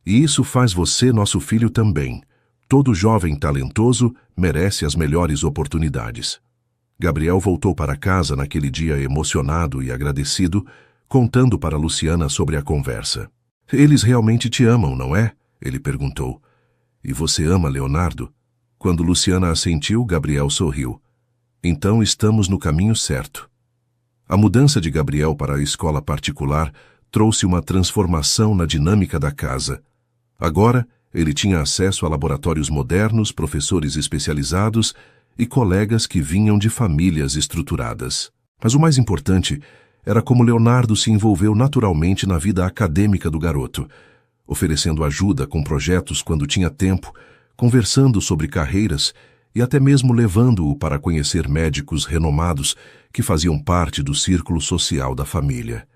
E isso faz você nosso filho também. Todo jovem talentoso merece as melhores oportunidades. Gabriel voltou para casa naquele dia emocionado e agradecido, contando para Luciana sobre a conversa. Eles realmente te amam, não é? Ele perguntou. E você ama Leonardo? Quando Luciana assentiu, Gabriel sorriu. Então estamos no caminho certo. A mudança de Gabriel para a escola particular trouxe uma transformação na dinâmica da casa. Agora, ele tinha acesso a laboratórios modernos, professores especializados e colegas que vinham de famílias estruturadas. Mas o mais importante era como Leonardo se envolveu naturalmente na vida acadêmica do garoto, oferecendo ajuda com projetos quando tinha tempo, conversando sobre carreiras e até mesmo levando-o para conhecer médicos renomados que faziam parte do círculo social da família.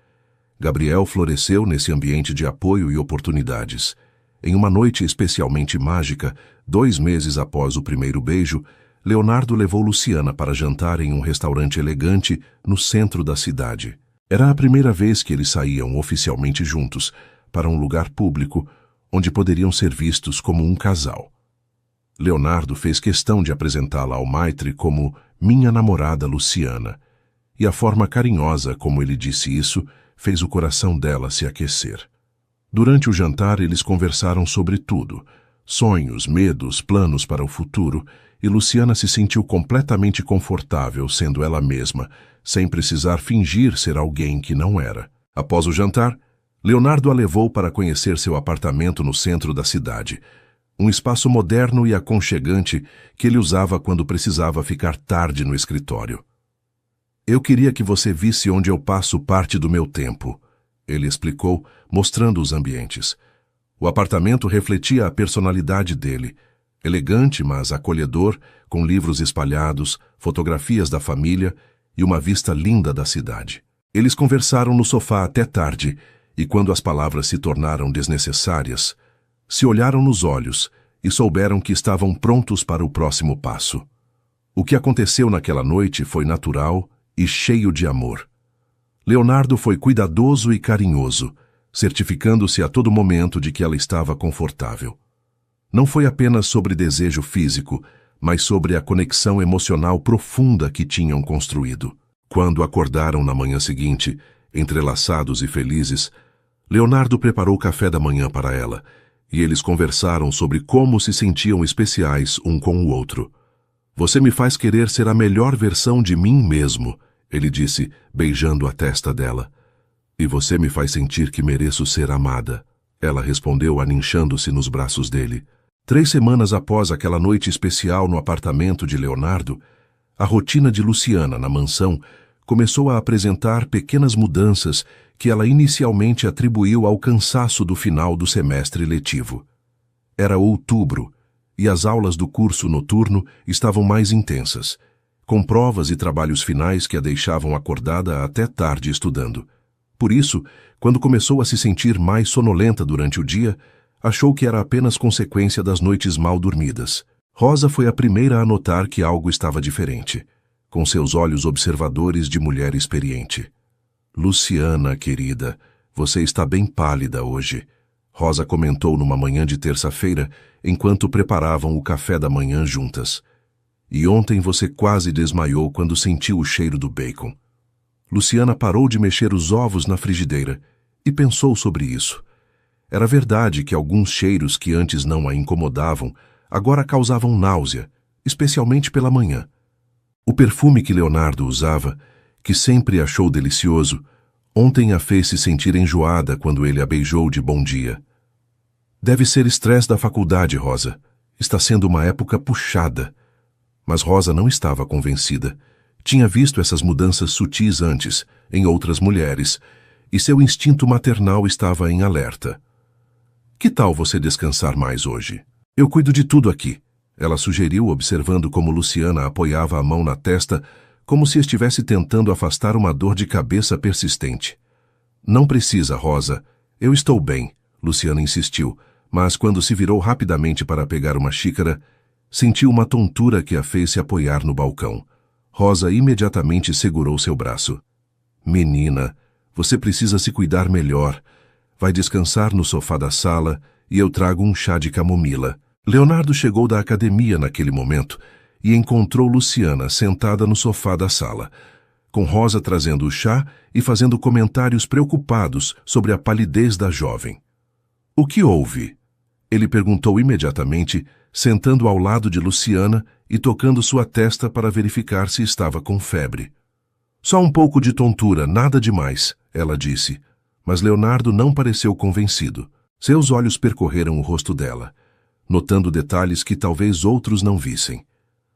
Gabriel floresceu nesse ambiente de apoio e oportunidades. Em uma noite especialmente mágica, 2 meses após o primeiro beijo, Leonardo levou Luciana para jantar em um restaurante elegante no centro da cidade. Era a primeira vez que eles saíam oficialmente juntos, para um lugar público, onde poderiam ser vistos como um casal. Leonardo fez questão de apresentá-la ao Maitre como minha namorada Luciana, e a forma carinhosa como ele disse isso fez o coração dela se aquecer. Durante o jantar, eles conversaram sobre tudo, sonhos, medos, planos para o futuro, e Luciana se sentiu completamente confortável sendo ela mesma, sem precisar fingir ser alguém que não era. Após o jantar, Leonardo a levou para conhecer seu apartamento no centro da cidade, um espaço moderno e aconchegante que ele usava quando precisava ficar tarde no escritório. Eu queria que você visse onde eu passo parte do meu tempo, ele explicou, mostrando os ambientes. O apartamento refletia a personalidade dele, elegante, mas acolhedor, com livros espalhados, fotografias da família e uma vista linda da cidade. Eles conversaram no sofá até tarde, e quando as palavras se tornaram desnecessárias, se olharam nos olhos e souberam que estavam prontos para o próximo passo. O que aconteceu naquela noite foi natural e cheio de amor. Leonardo foi cuidadoso e carinhoso, certificando-se a todo momento de que ela estava confortável. Não foi apenas sobre desejo físico, mas sobre a conexão emocional profunda que tinham construído. Quando acordaram na manhã seguinte, entrelaçados e felizes, Leonardo preparou café da manhã para ela, e eles conversaram sobre como se sentiam especiais um com o outro. Você me faz querer ser a melhor versão de mim mesmo, ele disse, beijando a testa dela. E você me faz sentir que mereço ser amada, ela respondeu aninchando-se nos braços dele. 3 semanas após aquela noite especial no apartamento de Leonardo, a rotina de Luciana na mansão começou a apresentar pequenas mudanças que ela inicialmente atribuiu ao cansaço do final do semestre letivo. Era outubro, e as aulas do curso noturno estavam mais intensas, com provas e trabalhos finais que a deixavam acordada até tarde estudando. Por isso, quando começou a se sentir mais sonolenta durante o dia, achou que era apenas consequência das noites mal dormidas. Rosa foi a primeira a notar que algo estava diferente, com seus olhos observadores de mulher experiente. Luciana, querida, você está bem pálida hoje, Rosa comentou numa manhã de terça-feira, enquanto preparavam o café da manhã juntas. E ontem você quase desmaiou quando sentiu o cheiro do bacon. Luciana parou de mexer os ovos na frigideira e pensou sobre isso. Era verdade que alguns cheiros que antes não a incomodavam agora causavam náusea, especialmente pela manhã. O perfume que Leonardo usava, que sempre achou delicioso, ontem a fez se sentir enjoada quando ele a beijou de bom dia. Deve ser estresse da faculdade, Rosa. Está sendo uma época puxada. Mas Rosa não estava convencida. Tinha visto essas mudanças sutis antes, em outras mulheres, e seu instinto maternal estava em alerta. Que tal você descansar mais hoje? Eu cuido de tudo aqui, Ela sugeriu, observando como Luciana apoiava a mão na testa, como se estivesse tentando afastar uma dor de cabeça persistente. Não precisa, Rosa. Eu estou bem, Luciana insistiu, mas quando se virou rapidamente para pegar uma xícara, sentiu uma tontura que a fez se apoiar no balcão. Rosa imediatamente segurou seu braço. Menina, você precisa se cuidar melhor. Vai descansar no sofá da sala e eu trago um chá de camomila. Leonardo chegou da academia naquele momento e encontrou Luciana sentada no sofá da sala, com Rosa trazendo o chá e fazendo comentários preocupados sobre a palidez da jovem. O que houve? Ele perguntou imediatamente, sentando ao lado de Luciana e tocando sua testa para verificar se estava com febre. Só um pouco de tontura, nada demais, ela disse, mas Leonardo não pareceu convencido. Seus olhos percorreram o rosto dela, notando detalhes que talvez outros não vissem.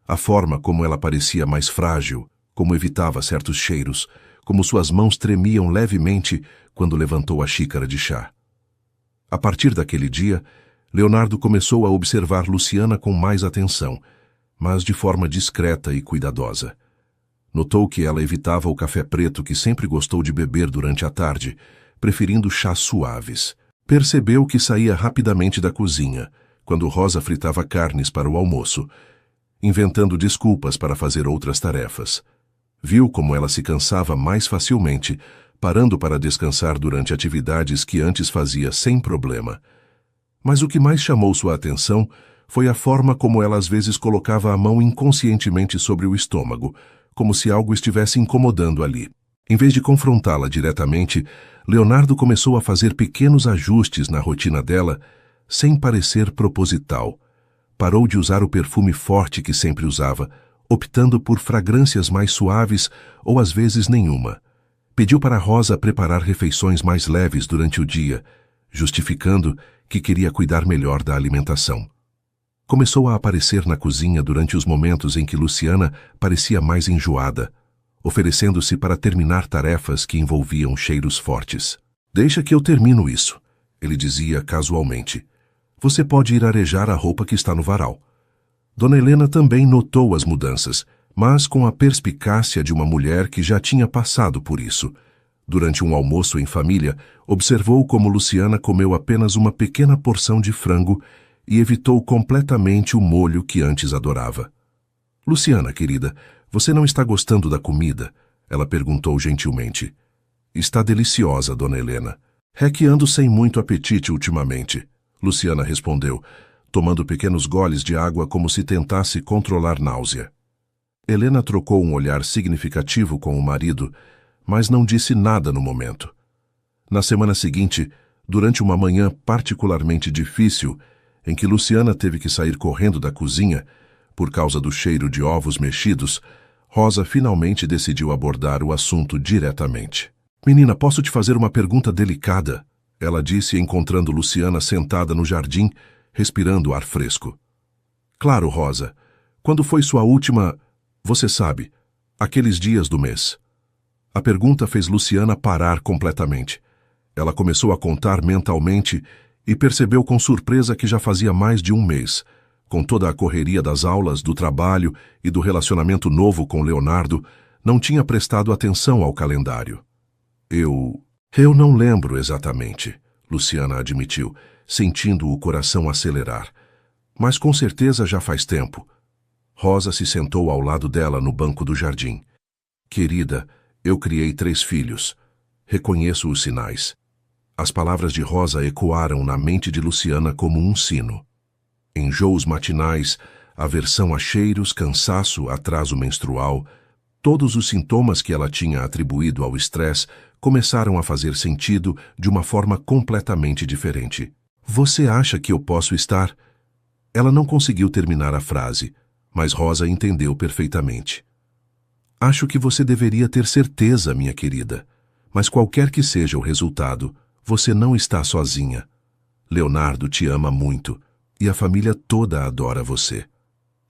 A forma como ela parecia mais frágil, como evitava certos cheiros, como suas mãos tremiam levemente quando levantou a xícara de chá. A partir daquele dia, Leonardo começou a observar Luciana com mais atenção, mas de forma discreta e cuidadosa. Notou que ela evitava o café preto que sempre gostou de beber durante a tarde, preferindo chás suaves. Percebeu que saía rapidamente da cozinha, quando Rosa fritava carnes para o almoço, inventando desculpas para fazer outras tarefas. Viu como ela se cansava mais facilmente, parando para descansar durante atividades que antes fazia sem problema. Mas o que mais chamou sua atenção foi a forma como ela às vezes colocava a mão inconscientemente sobre o estômago, como se algo estivesse incomodando ali. Em vez de confrontá-la diretamente, Leonardo começou a fazer pequenos ajustes na rotina dela, sem parecer proposital. Parou de usar o perfume forte que sempre usava, optando por fragrâncias mais suaves ou às vezes nenhuma. Pediu para Rosa preparar refeições mais leves durante o dia, justificando que queria cuidar melhor da alimentação. Começou a aparecer na cozinha durante os momentos em que Luciana parecia mais enjoada, oferecendo-se para terminar tarefas que envolviam cheiros fortes. "Deixa que eu termino isso", ele dizia casualmente. "Você pode ir arejar a roupa que está no varal." Dona Helena também notou as mudanças, mas com a perspicácia de uma mulher que já tinha passado por isso. Durante um almoço em família, observou como Luciana comeu apenas uma pequena porção de frango e evitou completamente o molho que antes adorava. "Luciana, querida, você não está gostando da comida?" ela perguntou gentilmente. "Está deliciosa, Dona Helena. É que ando sem muito apetite ultimamente", Luciana respondeu, tomando pequenos goles de água como se tentasse controlar náusea. Helena trocou um olhar significativo com o marido, mas não disse nada no momento. Na semana seguinte, durante uma manhã particularmente difícil, em que Luciana teve que sair correndo da cozinha, por causa do cheiro de ovos mexidos, Rosa finalmente decidiu abordar o assunto diretamente. "Menina, posso te fazer uma pergunta delicada?" ela disse, encontrando Luciana sentada no jardim, respirando ar fresco. "Claro, Rosa. Quando foi sua última... Você sabe, aqueles dias do mês?" A pergunta fez Luciana parar completamente. Ela começou a contar mentalmente e percebeu com surpresa que já fazia mais de um mês, com toda a correria das aulas, do trabalho e do relacionamento novo com Leonardo, não tinha prestado atenção ao calendário. Eu não lembro exatamente", Luciana admitiu, sentindo o coração acelerar. "Mas com certeza já faz tempo." Rosa se sentou ao lado dela no banco do jardim. "Querida, eu criei 3 filhos. Reconheço os sinais." As palavras de Rosa ecoaram na mente de Luciana como um sino. Enjoos matinais, aversão a cheiros, cansaço, atraso menstrual, todos os sintomas que ela tinha atribuído ao estresse começaram a fazer sentido de uma forma completamente diferente. "Você acha que eu posso estar?" Ela não conseguiu terminar a frase, mas Rosa entendeu perfeitamente. "Acho que você deveria ter certeza, minha querida. Mas qualquer que seja o resultado, você não está sozinha. Leonardo te ama muito, e a família toda adora você."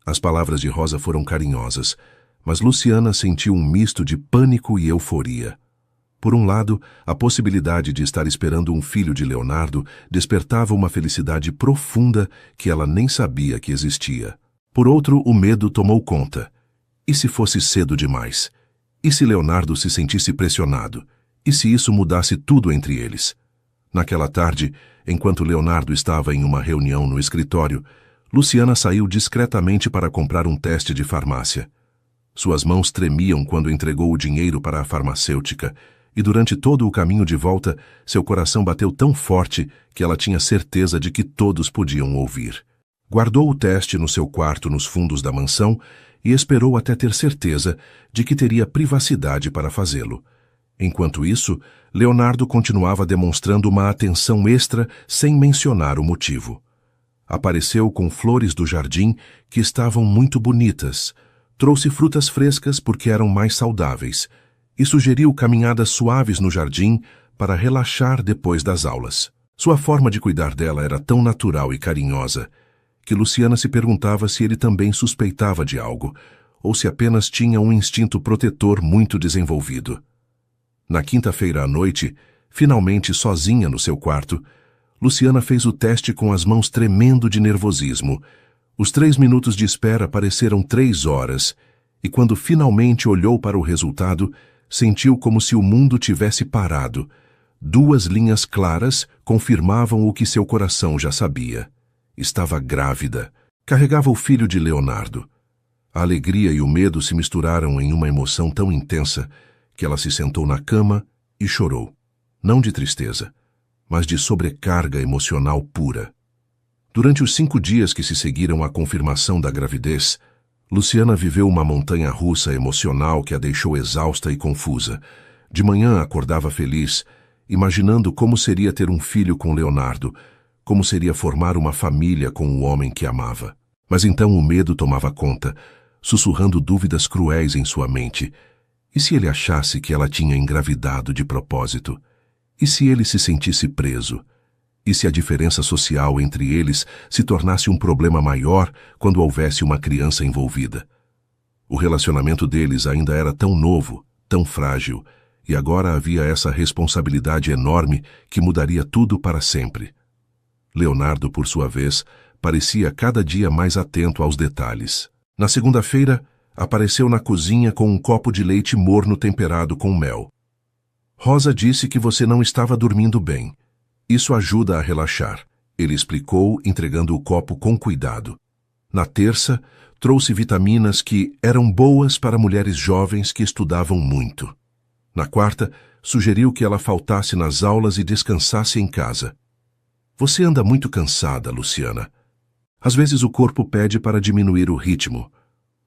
As palavras de Rosa foram carinhosas, mas Luciana sentiu um misto de pânico e euforia. Por um lado, a possibilidade de estar esperando um filho de Leonardo despertava uma felicidade profunda que ela nem sabia que existia. Por outro, o medo tomou conta. E se fosse cedo demais? E se Leonardo se sentisse pressionado? E se isso mudasse tudo entre eles? Naquela tarde, enquanto Leonardo estava em uma reunião no escritório, Luciana saiu discretamente para comprar um teste de farmácia. Suas mãos tremiam quando entregou o dinheiro para a farmacêutica, e durante todo o caminho de volta, seu coração bateu tão forte que ela tinha certeza de que todos podiam ouvir. Guardou o teste no seu quarto nos fundos da mansão e esperou até ter certeza de que teria privacidade para fazê-lo. Enquanto isso, Leonardo continuava demonstrando uma atenção extra sem mencionar o motivo. Apareceu com flores do jardim que estavam muito bonitas, trouxe frutas frescas porque eram mais saudáveis e sugeriu caminhadas suaves no jardim para relaxar depois das aulas. Sua forma de cuidar dela era tão natural e carinhosa que Luciana se perguntava se ele também suspeitava de algo ou se apenas tinha um instinto protetor muito desenvolvido. Na quinta-feira à noite, finalmente sozinha no seu quarto, Luciana fez o teste com as mãos tremendo de nervosismo. Os 3 minutos de espera pareceram 3 horas, e quando finalmente olhou para o resultado, sentiu como se o mundo tivesse parado. 2 linhas claras confirmavam o que seu coração já sabia. Estava grávida. Carregava o filho de Leonardo. A alegria e o medo se misturaram em uma emoção tão intensa que ela se sentou na cama e chorou. Não de tristeza, mas de sobrecarga emocional pura. Durante os 5 dias que se seguiram à confirmação da gravidez, Luciana viveu uma montanha-russa emocional que a deixou exausta e confusa. De manhã acordava feliz, imaginando como seria ter um filho com Leonardo, como seria formar uma família com o homem que amava. Mas então o medo tomava conta, sussurrando dúvidas cruéis em sua mente. E se ele achasse que ela tinha engravidado de propósito? E se ele se sentisse preso? E se a diferença social entre eles se tornasse um problema maior quando houvesse uma criança envolvida? O relacionamento deles ainda era tão novo, tão frágil, e agora havia essa responsabilidade enorme que mudaria tudo para sempre. Leonardo, por sua vez, parecia cada dia mais atento aos detalhes. Na segunda-feira, apareceu na cozinha com um copo de leite morno temperado com mel. Rosa disse que você não estava dormindo bem. Isso ajuda a relaxar, ele explicou, entregando o copo com cuidado. Na terça, trouxe vitaminas que eram boas para mulheres jovens que estudavam muito. Na quarta, sugeriu que ela faltasse nas aulas e descansasse em casa. Você anda muito cansada, Luciana. Às vezes o corpo pede para diminuir o ritmo.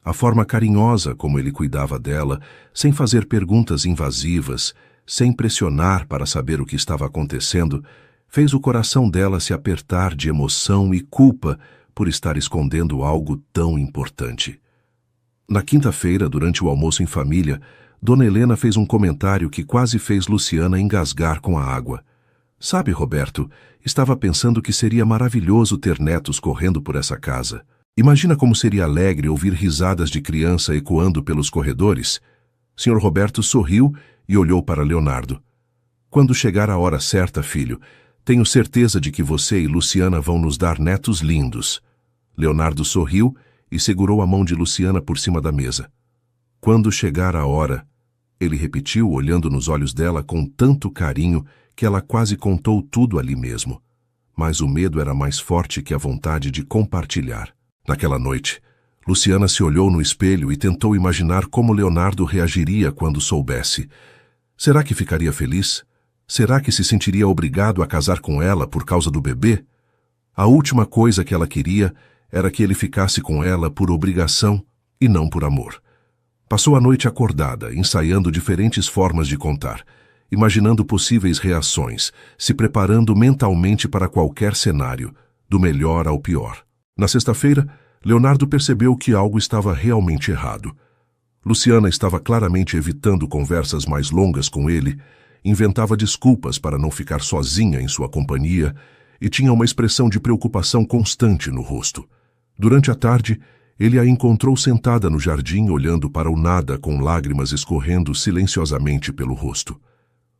A forma carinhosa como ele cuidava dela, sem fazer perguntas invasivas, sem pressionar para saber o que estava acontecendo, fez o coração dela se apertar de emoção e culpa por estar escondendo algo tão importante. Na quinta-feira, durante o almoço em família, Dona Helena fez um comentário que quase fez Luciana engasgar com a água. Sabe, Roberto, estava pensando que seria maravilhoso ter netos correndo por essa casa. Imagina como seria alegre ouvir risadas de criança ecoando pelos corredores. Sr. Roberto sorriu e olhou para Leonardo. Quando chegar a hora certa, filho, tenho certeza de que você e Luciana vão nos dar netos lindos. Leonardo sorriu e segurou a mão de Luciana por cima da mesa. Quando chegar a hora, ele repetiu, olhando nos olhos dela com tanto carinho que ela quase contou tudo ali mesmo. Mas o medo era mais forte que a vontade de compartilhar. Naquela noite, Luciana se olhou no espelho e tentou imaginar como Leonardo reagiria quando soubesse. Será que ficaria feliz? Será que se sentiria obrigado a casar com ela por causa do bebê? A última coisa que ela queria era que ele ficasse com ela por obrigação e não por amor. Passou a noite acordada, ensaiando diferentes formas de contar, imaginando possíveis reações, se preparando mentalmente para qualquer cenário, do melhor ao pior. Na sexta-feira, Leonardo percebeu que algo estava realmente errado. Luciana estava claramente evitando conversas mais longas com ele, inventava desculpas para não ficar sozinha em sua companhia e tinha uma expressão de preocupação constante no rosto. Durante a tarde, ele a encontrou sentada no jardim olhando para o nada com lágrimas escorrendo silenciosamente pelo rosto.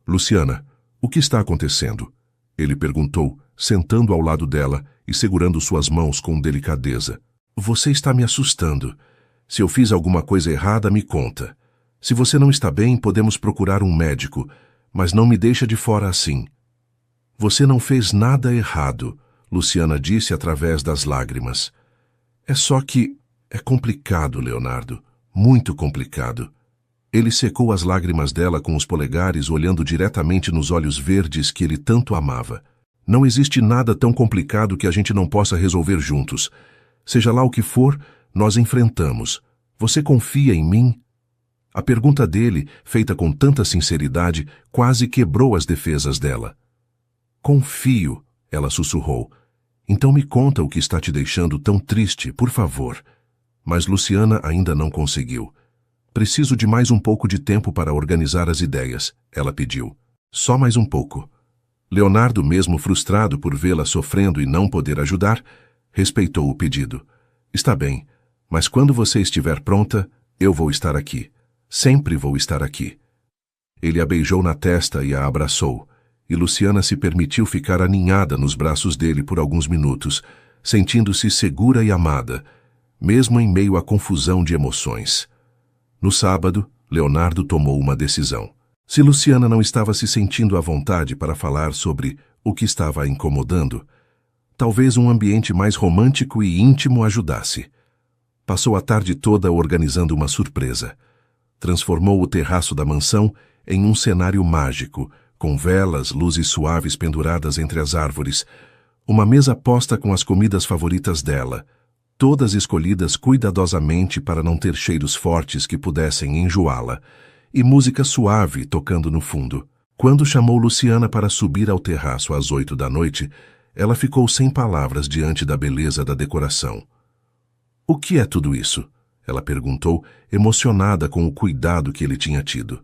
Luciana, o que está acontecendo? Ele perguntou, sentando ao lado dela e segurando suas mãos com delicadeza. Você está me assustando. Se eu fiz alguma coisa errada, me conta. Se você não está bem, podemos procurar um médico, mas não me deixa de fora assim. Você não fez nada errado, Luciana disse através das lágrimas. É só que é complicado, Leonardo. Muito complicado. Ele secou as lágrimas dela com os polegares, olhando diretamente nos olhos verdes que ele tanto amava. Não existe nada tão complicado que a gente não possa resolver juntos. Seja lá o que for, nós enfrentamos. Você confia em mim? A pergunta dele, feita com tanta sinceridade, quase quebrou as defesas dela. Confio, ela sussurrou. Então me conta o que está te deixando tão triste, por favor. Mas Luciana ainda não conseguiu. Preciso de mais um pouco de tempo para organizar as ideias, ela pediu. Só mais um pouco. Leonardo, mesmo frustrado por vê-la sofrendo e não poder ajudar, respeitou o pedido. Está bem, mas quando você estiver pronta, eu vou estar aqui. Sempre vou estar aqui. Ele a beijou na testa e a abraçou, e Luciana se permitiu ficar aninhada nos braços dele por alguns minutos, sentindo-se segura e amada, mesmo em meio à confusão de emoções. No sábado, Leonardo tomou uma decisão. Se Luciana não estava se sentindo à vontade para falar sobre o que estava a incomodando, talvez um ambiente mais romântico e íntimo ajudasse. Passou a tarde toda organizando uma surpresa. Transformou o terraço da mansão em um cenário mágico, com velas, luzes suaves penduradas entre as árvores, uma mesa posta com as comidas favoritas dela, todas escolhidas cuidadosamente para não ter cheiros fortes que pudessem enjoá-la, e música suave tocando no fundo. Quando chamou Luciana para subir ao terraço às 8 da noite, ela ficou sem palavras diante da beleza da decoração. O que é tudo isso? Ela perguntou, emocionada com o cuidado que ele tinha tido.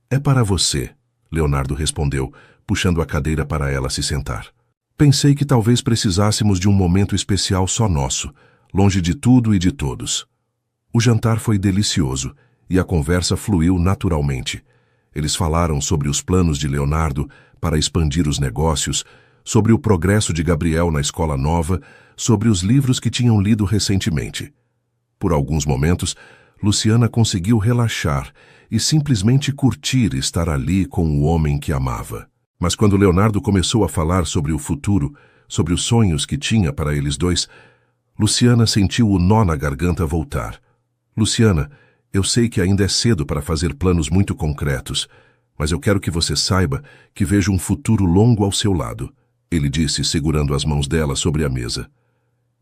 É para você, Leonardo respondeu, puxando a cadeira para ela se sentar. Pensei que talvez precisássemos de um momento especial só nosso, longe de tudo e de todos. O jantar foi delicioso e a conversa fluiu naturalmente. Eles falaram sobre os planos de Leonardo para expandir os negócios, sobre o progresso de Gabriel na escola nova, sobre os livros que tinham lido recentemente. Por alguns momentos, Luciana conseguiu relaxar e simplesmente curtir estar ali com o homem que amava. Mas quando Leonardo começou a falar sobre o futuro, sobre os sonhos que tinha para eles dois, Luciana sentiu o nó na garganta voltar. Luciana, eu sei que ainda é cedo para fazer planos muito concretos, mas eu quero que você saiba que vejo um futuro longo ao seu lado, ele disse, segurando as mãos dela sobre a mesa.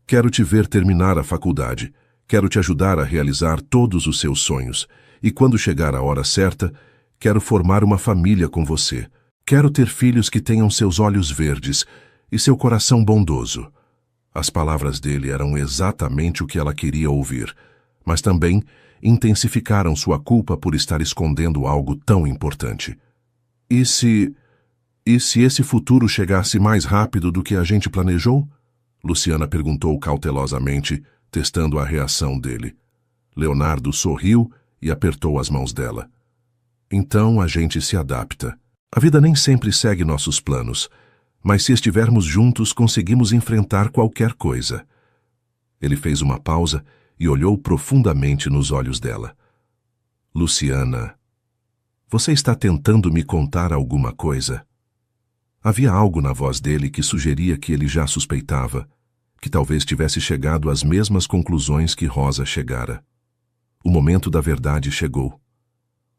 Quero te ver terminar a faculdade, quero te ajudar a realizar todos os seus sonhos, e quando chegar a hora certa, quero formar uma família com você. Quero ter filhos que tenham seus olhos verdes e seu coração bondoso. As palavras dele eram exatamente o que ela queria ouvir, mas também intensificaram sua culpa por estar escondendo algo tão importante. E se esse futuro chegasse mais rápido do que a gente planejou? Luciana perguntou cautelosamente, testando a reação dele. Leonardo sorriu e apertou as mãos dela. Então a gente se adapta. A vida nem sempre segue nossos planos, mas se estivermos juntos conseguimos enfrentar qualquer coisa. Ele fez uma pausa e olhou profundamente nos olhos dela. Luciana, você está tentando me contar alguma coisa? Havia algo na voz dele que sugeria que ele já suspeitava, que talvez tivesse chegado às mesmas conclusões que Rosa chegara. O momento da verdade chegou.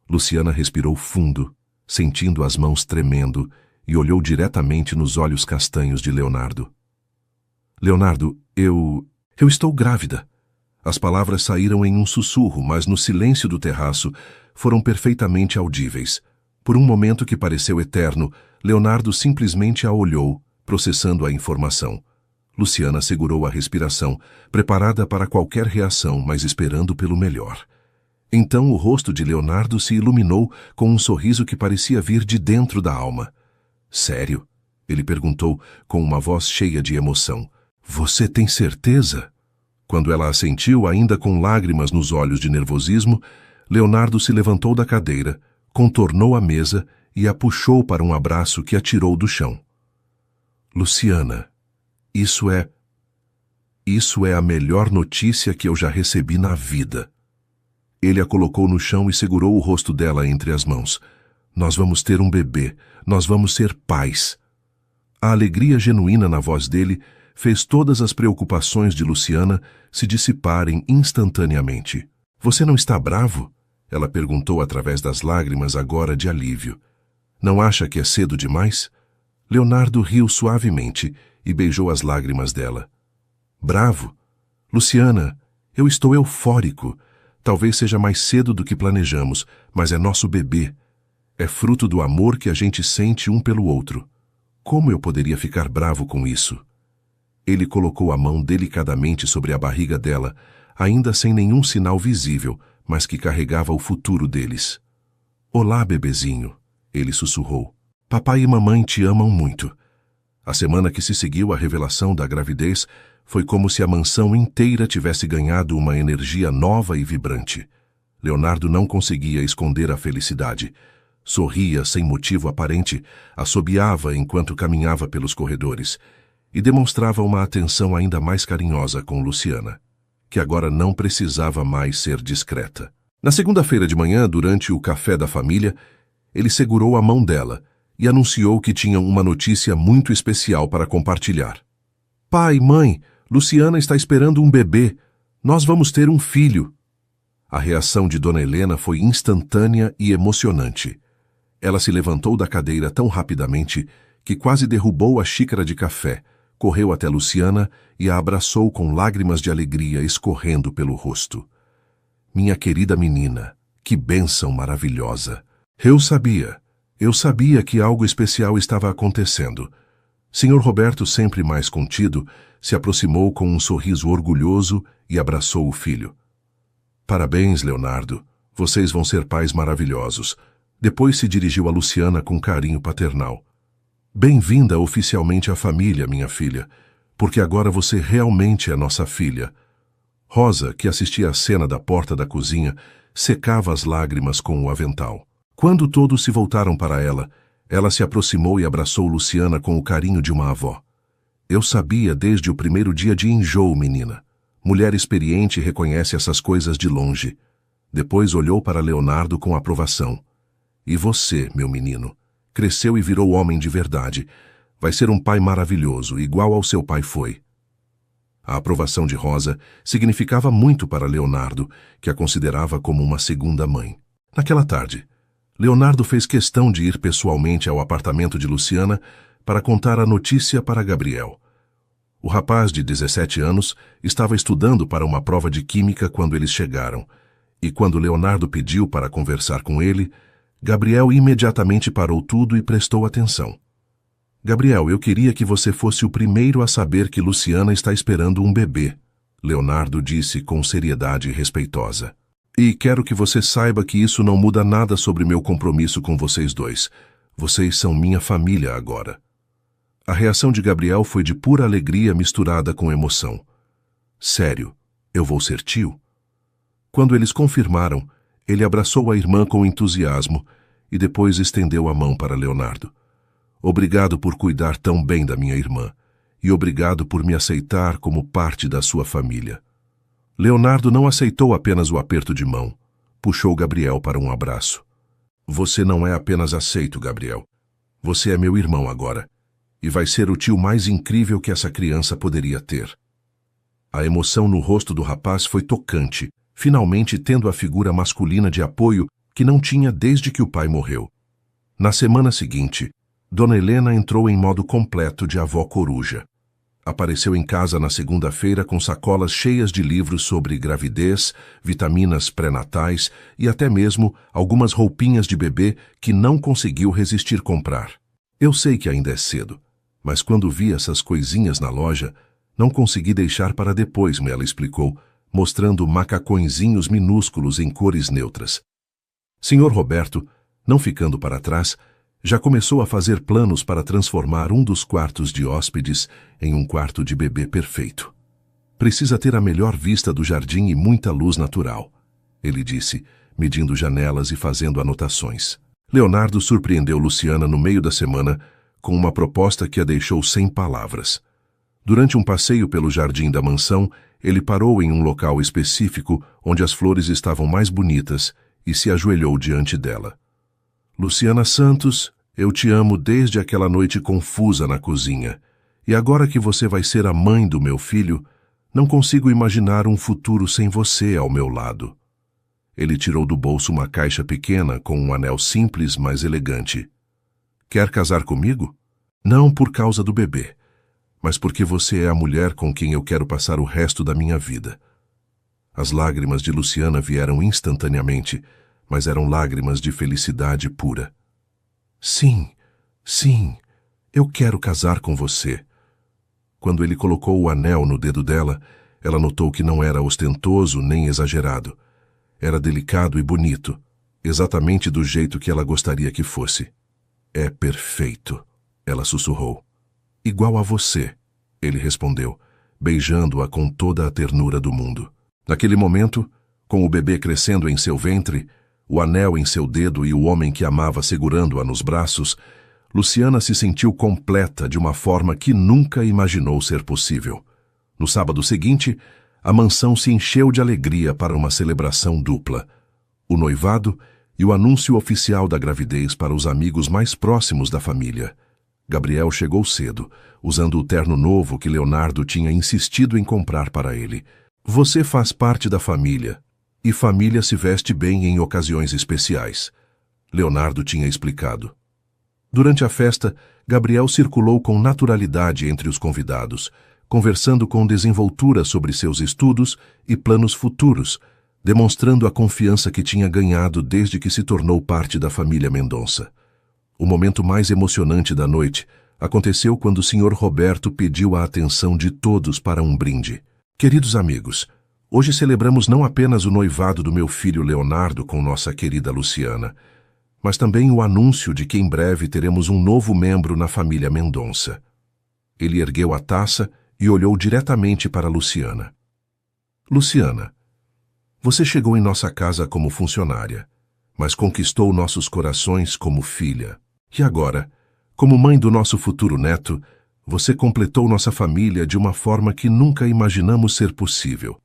Luciana respirou fundo, sentindo as mãos tremendo, e olhou diretamente nos olhos castanhos de Leonardo. Leonardo, eu estou grávida. As palavras saíram em um sussurro, mas no silêncio do terraço foram perfeitamente audíveis. Por um momento que pareceu eterno, Leonardo simplesmente a olhou, processando a informação. Luciana segurou a respiração, preparada para qualquer reação, mas esperando pelo melhor. Então o rosto de Leonardo se iluminou com um sorriso que parecia vir de dentro da alma. Sério? Ele perguntou com uma voz cheia de emoção. Você tem certeza? Quando ela assentiu, ainda com lágrimas nos olhos de nervosismo, Leonardo se levantou da cadeira, contornou a mesa e a puxou para um abraço que a tirou do chão. Luciana, isso é... Isso é a melhor notícia que eu já recebi na vida. Ele a colocou no chão e segurou o rosto dela entre as mãos. Nós vamos ter um bebê. Nós vamos ser pais. A alegria genuína na voz dele fez todas as preocupações de Luciana se dissiparem instantaneamente. Você não está bravo? Ela perguntou através das lágrimas agora de alívio. Não acha que é cedo demais? Leonardo riu suavemente e beijou as lágrimas dela. Bravo? Luciana, eu estou eufórico. Talvez seja mais cedo do que planejamos, mas é nosso bebê. É fruto do amor que a gente sente um pelo outro. Como eu poderia ficar bravo com isso? Ele colocou a mão delicadamente sobre a barriga dela, ainda sem nenhum sinal visível, mas que carregava o futuro deles. Olá, bebezinho, ele sussurrou. Papai e mamãe te amam muito. A semana que se seguiu à revelação da gravidez foi como se a mansão inteira tivesse ganhado uma energia nova e vibrante. Leonardo não conseguia esconder a felicidade. Sorria sem motivo aparente, assobiava enquanto caminhava pelos corredores e demonstrava uma atenção ainda mais carinhosa com Luciana, que agora não precisava mais ser discreta. Na segunda-feira de manhã, durante o café da família, ele segurou a mão dela e anunciou que tinha uma notícia muito especial para compartilhar. Pai, mãe, Luciana está esperando um bebê. Nós vamos ter um filho. A reação de Dona Helena foi instantânea e emocionante. Ela se levantou da cadeira tão rapidamente que quase derrubou a xícara de café, correu até Luciana e a abraçou com lágrimas de alegria escorrendo pelo rosto. Minha querida menina, que bênção maravilhosa! Eu sabia que algo especial estava acontecendo. Sr. Roberto, sempre mais contido, se aproximou com um sorriso orgulhoso e abraçou o filho. Parabéns, Leonardo. Vocês vão ser pais maravilhosos. Depois se dirigiu a Luciana com carinho paternal. Bem-vinda oficialmente à família, minha filha, porque agora você realmente é nossa filha. Rosa, que assistia à cena da porta da cozinha, secava as lágrimas com o avental. Quando todos se voltaram para ela, ela se aproximou e abraçou Luciana com o carinho de uma avó. Eu sabia desde o primeiro dia de enjoo, menina. Mulher experiente reconhece essas coisas de longe. Depois olhou para Leonardo com aprovação. E você, meu menino, cresceu e virou homem de verdade. Vai ser um pai maravilhoso, igual ao seu pai foi. A aprovação de Rosa significava muito para Leonardo, que a considerava como uma segunda mãe. Naquela tarde, Leonardo fez questão de ir pessoalmente ao apartamento de Luciana para contar a notícia para Gabriel. O rapaz de 17 anos estava estudando para uma prova de química quando eles chegaram, e quando Leonardo pediu para conversar com ele, Gabriel imediatamente parou tudo e prestou atenção. Gabriel, eu queria que você fosse o primeiro a saber que Luciana está esperando um bebê, Leonardo disse com seriedade respeitosa. E quero que você saiba que isso não muda nada sobre meu compromisso com vocês dois. Vocês são minha família agora. A reação de Gabriel foi de pura alegria misturada com emoção. Sério, eu vou ser tio? Quando eles confirmaram, ele abraçou a irmã com entusiasmo e depois estendeu a mão para Leonardo. Obrigado por cuidar tão bem da minha irmã e obrigado por me aceitar como parte da sua família. Leonardo não aceitou apenas o aperto de mão. Puxou Gabriel para um abraço. Você não é apenas aceito, Gabriel. Você é meu irmão agora. E vai ser o tio mais incrível que essa criança poderia ter. A emoção no rosto do rapaz foi tocante, finalmente tendo a figura masculina de apoio que não tinha desde que o pai morreu. Na semana seguinte, Dona Helena entrou em modo completo de avó coruja. Apareceu em casa na segunda-feira com sacolas cheias de livros sobre gravidez, vitaminas pré-natais e até mesmo algumas roupinhas de bebê que não conseguiu resistir comprar. Eu sei que ainda é cedo, mas quando vi essas coisinhas na loja, não consegui deixar para depois, ela explicou, mostrando macacõezinhos minúsculos em cores neutras. Sr. Roberto, não ficando para trás, já começou a fazer planos para transformar um dos quartos de hóspedes em um quarto de bebê perfeito. Precisa ter a melhor vista do jardim e muita luz natural, ele disse, medindo janelas e fazendo anotações. Leonardo surpreendeu Luciana no meio da semana com uma proposta que a deixou sem palavras. Durante um passeio pelo jardim da mansão, ele parou em um local específico onde as flores estavam mais bonitas e se ajoelhou diante dela. Luciana Santos, eu te amo desde aquela noite confusa na cozinha. E agora que você vai ser a mãe do meu filho, não consigo imaginar um futuro sem você ao meu lado. Ele tirou do bolso uma caixa pequena com um anel simples, mas elegante. Quer casar comigo? Não por causa do bebê, mas porque você é a mulher com quem eu quero passar o resto da minha vida. As lágrimas de Luciana vieram instantaneamente, mas eram lágrimas de felicidade pura. Sim, sim, eu quero casar com você. Quando ele colocou o anel no dedo dela, ela notou que não era ostentoso nem exagerado. Era delicado e bonito, exatamente do jeito que ela gostaria que fosse. É perfeito, ela sussurrou. Igual a você, ele respondeu, beijando-a com toda a ternura do mundo. Naquele momento, com o bebê crescendo em seu ventre, o anel em seu dedo e o homem que amava segurando-a nos braços, Luciana se sentiu completa de uma forma que nunca imaginou ser possível. No sábado seguinte, a mansão se encheu de alegria para uma celebração dupla. O noivado e o anúncio oficial da gravidez para os amigos mais próximos da família. Gabriel chegou cedo, usando o terno novo que Leonardo tinha insistido em comprar para ele. Você faz parte da família, e família se veste bem em ocasiões especiais, Leonardo tinha explicado. Durante a festa, Gabriel circulou com naturalidade entre os convidados, conversando com desenvoltura sobre seus estudos e planos futuros, demonstrando a confiança que tinha ganhado desde que se tornou parte da família Mendonça. O momento mais emocionante da noite aconteceu quando o Sr. Roberto pediu a atenção de todos para um brinde. Queridos amigos, hoje celebramos não apenas o noivado do meu filho Leonardo com nossa querida Luciana, mas também o anúncio de que em breve teremos um novo membro na família Mendonça. Ele ergueu a taça e olhou diretamente para Luciana. Luciana, você chegou em nossa casa como funcionária, mas conquistou nossos corações como filha. E agora, como mãe do nosso futuro neto, você completou nossa família de uma forma que nunca imaginamos ser possível.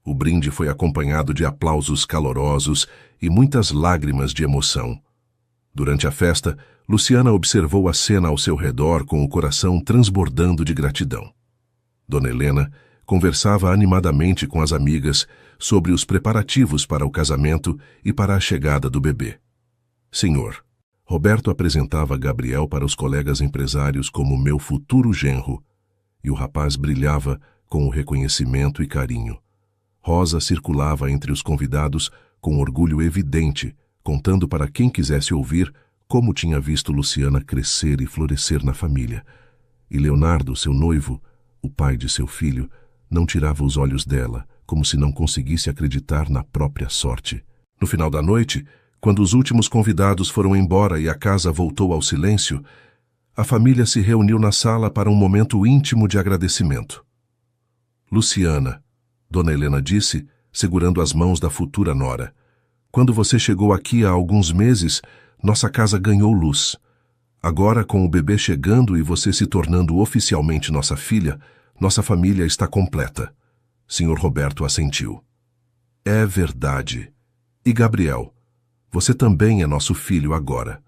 O brinde foi acompanhado de aplausos calorosos e muitas lágrimas de emoção. Durante a festa, Luciana observou a cena ao seu redor com o coração transbordando de gratidão. Dona Helena conversava animadamente com as amigas sobre os preparativos para o casamento e para a chegada do bebê. Senhor, Roberto apresentava Gabriel para os colegas empresários como meu futuro genro, e o rapaz brilhava com o reconhecimento e carinho. Rosa circulava entre os convidados com orgulho evidente, contando para quem quisesse ouvir como tinha visto Luciana crescer e florescer na família. E Leonardo, seu noivo, o pai de seu filho, não tirava os olhos dela, como se não conseguisse acreditar na própria sorte. No final da noite, quando os últimos convidados foram embora e a casa voltou ao silêncio, a família se reuniu na sala para um momento íntimo de agradecimento. Luciana, Dona Helena disse, segurando as mãos da futura nora, quando você chegou aqui há alguns meses, nossa casa ganhou luz. Agora, com o bebê chegando e você se tornando oficialmente nossa filha, nossa família está completa. Sr. Roberto assentiu. É verdade. E Gabriel, você também é nosso filho agora.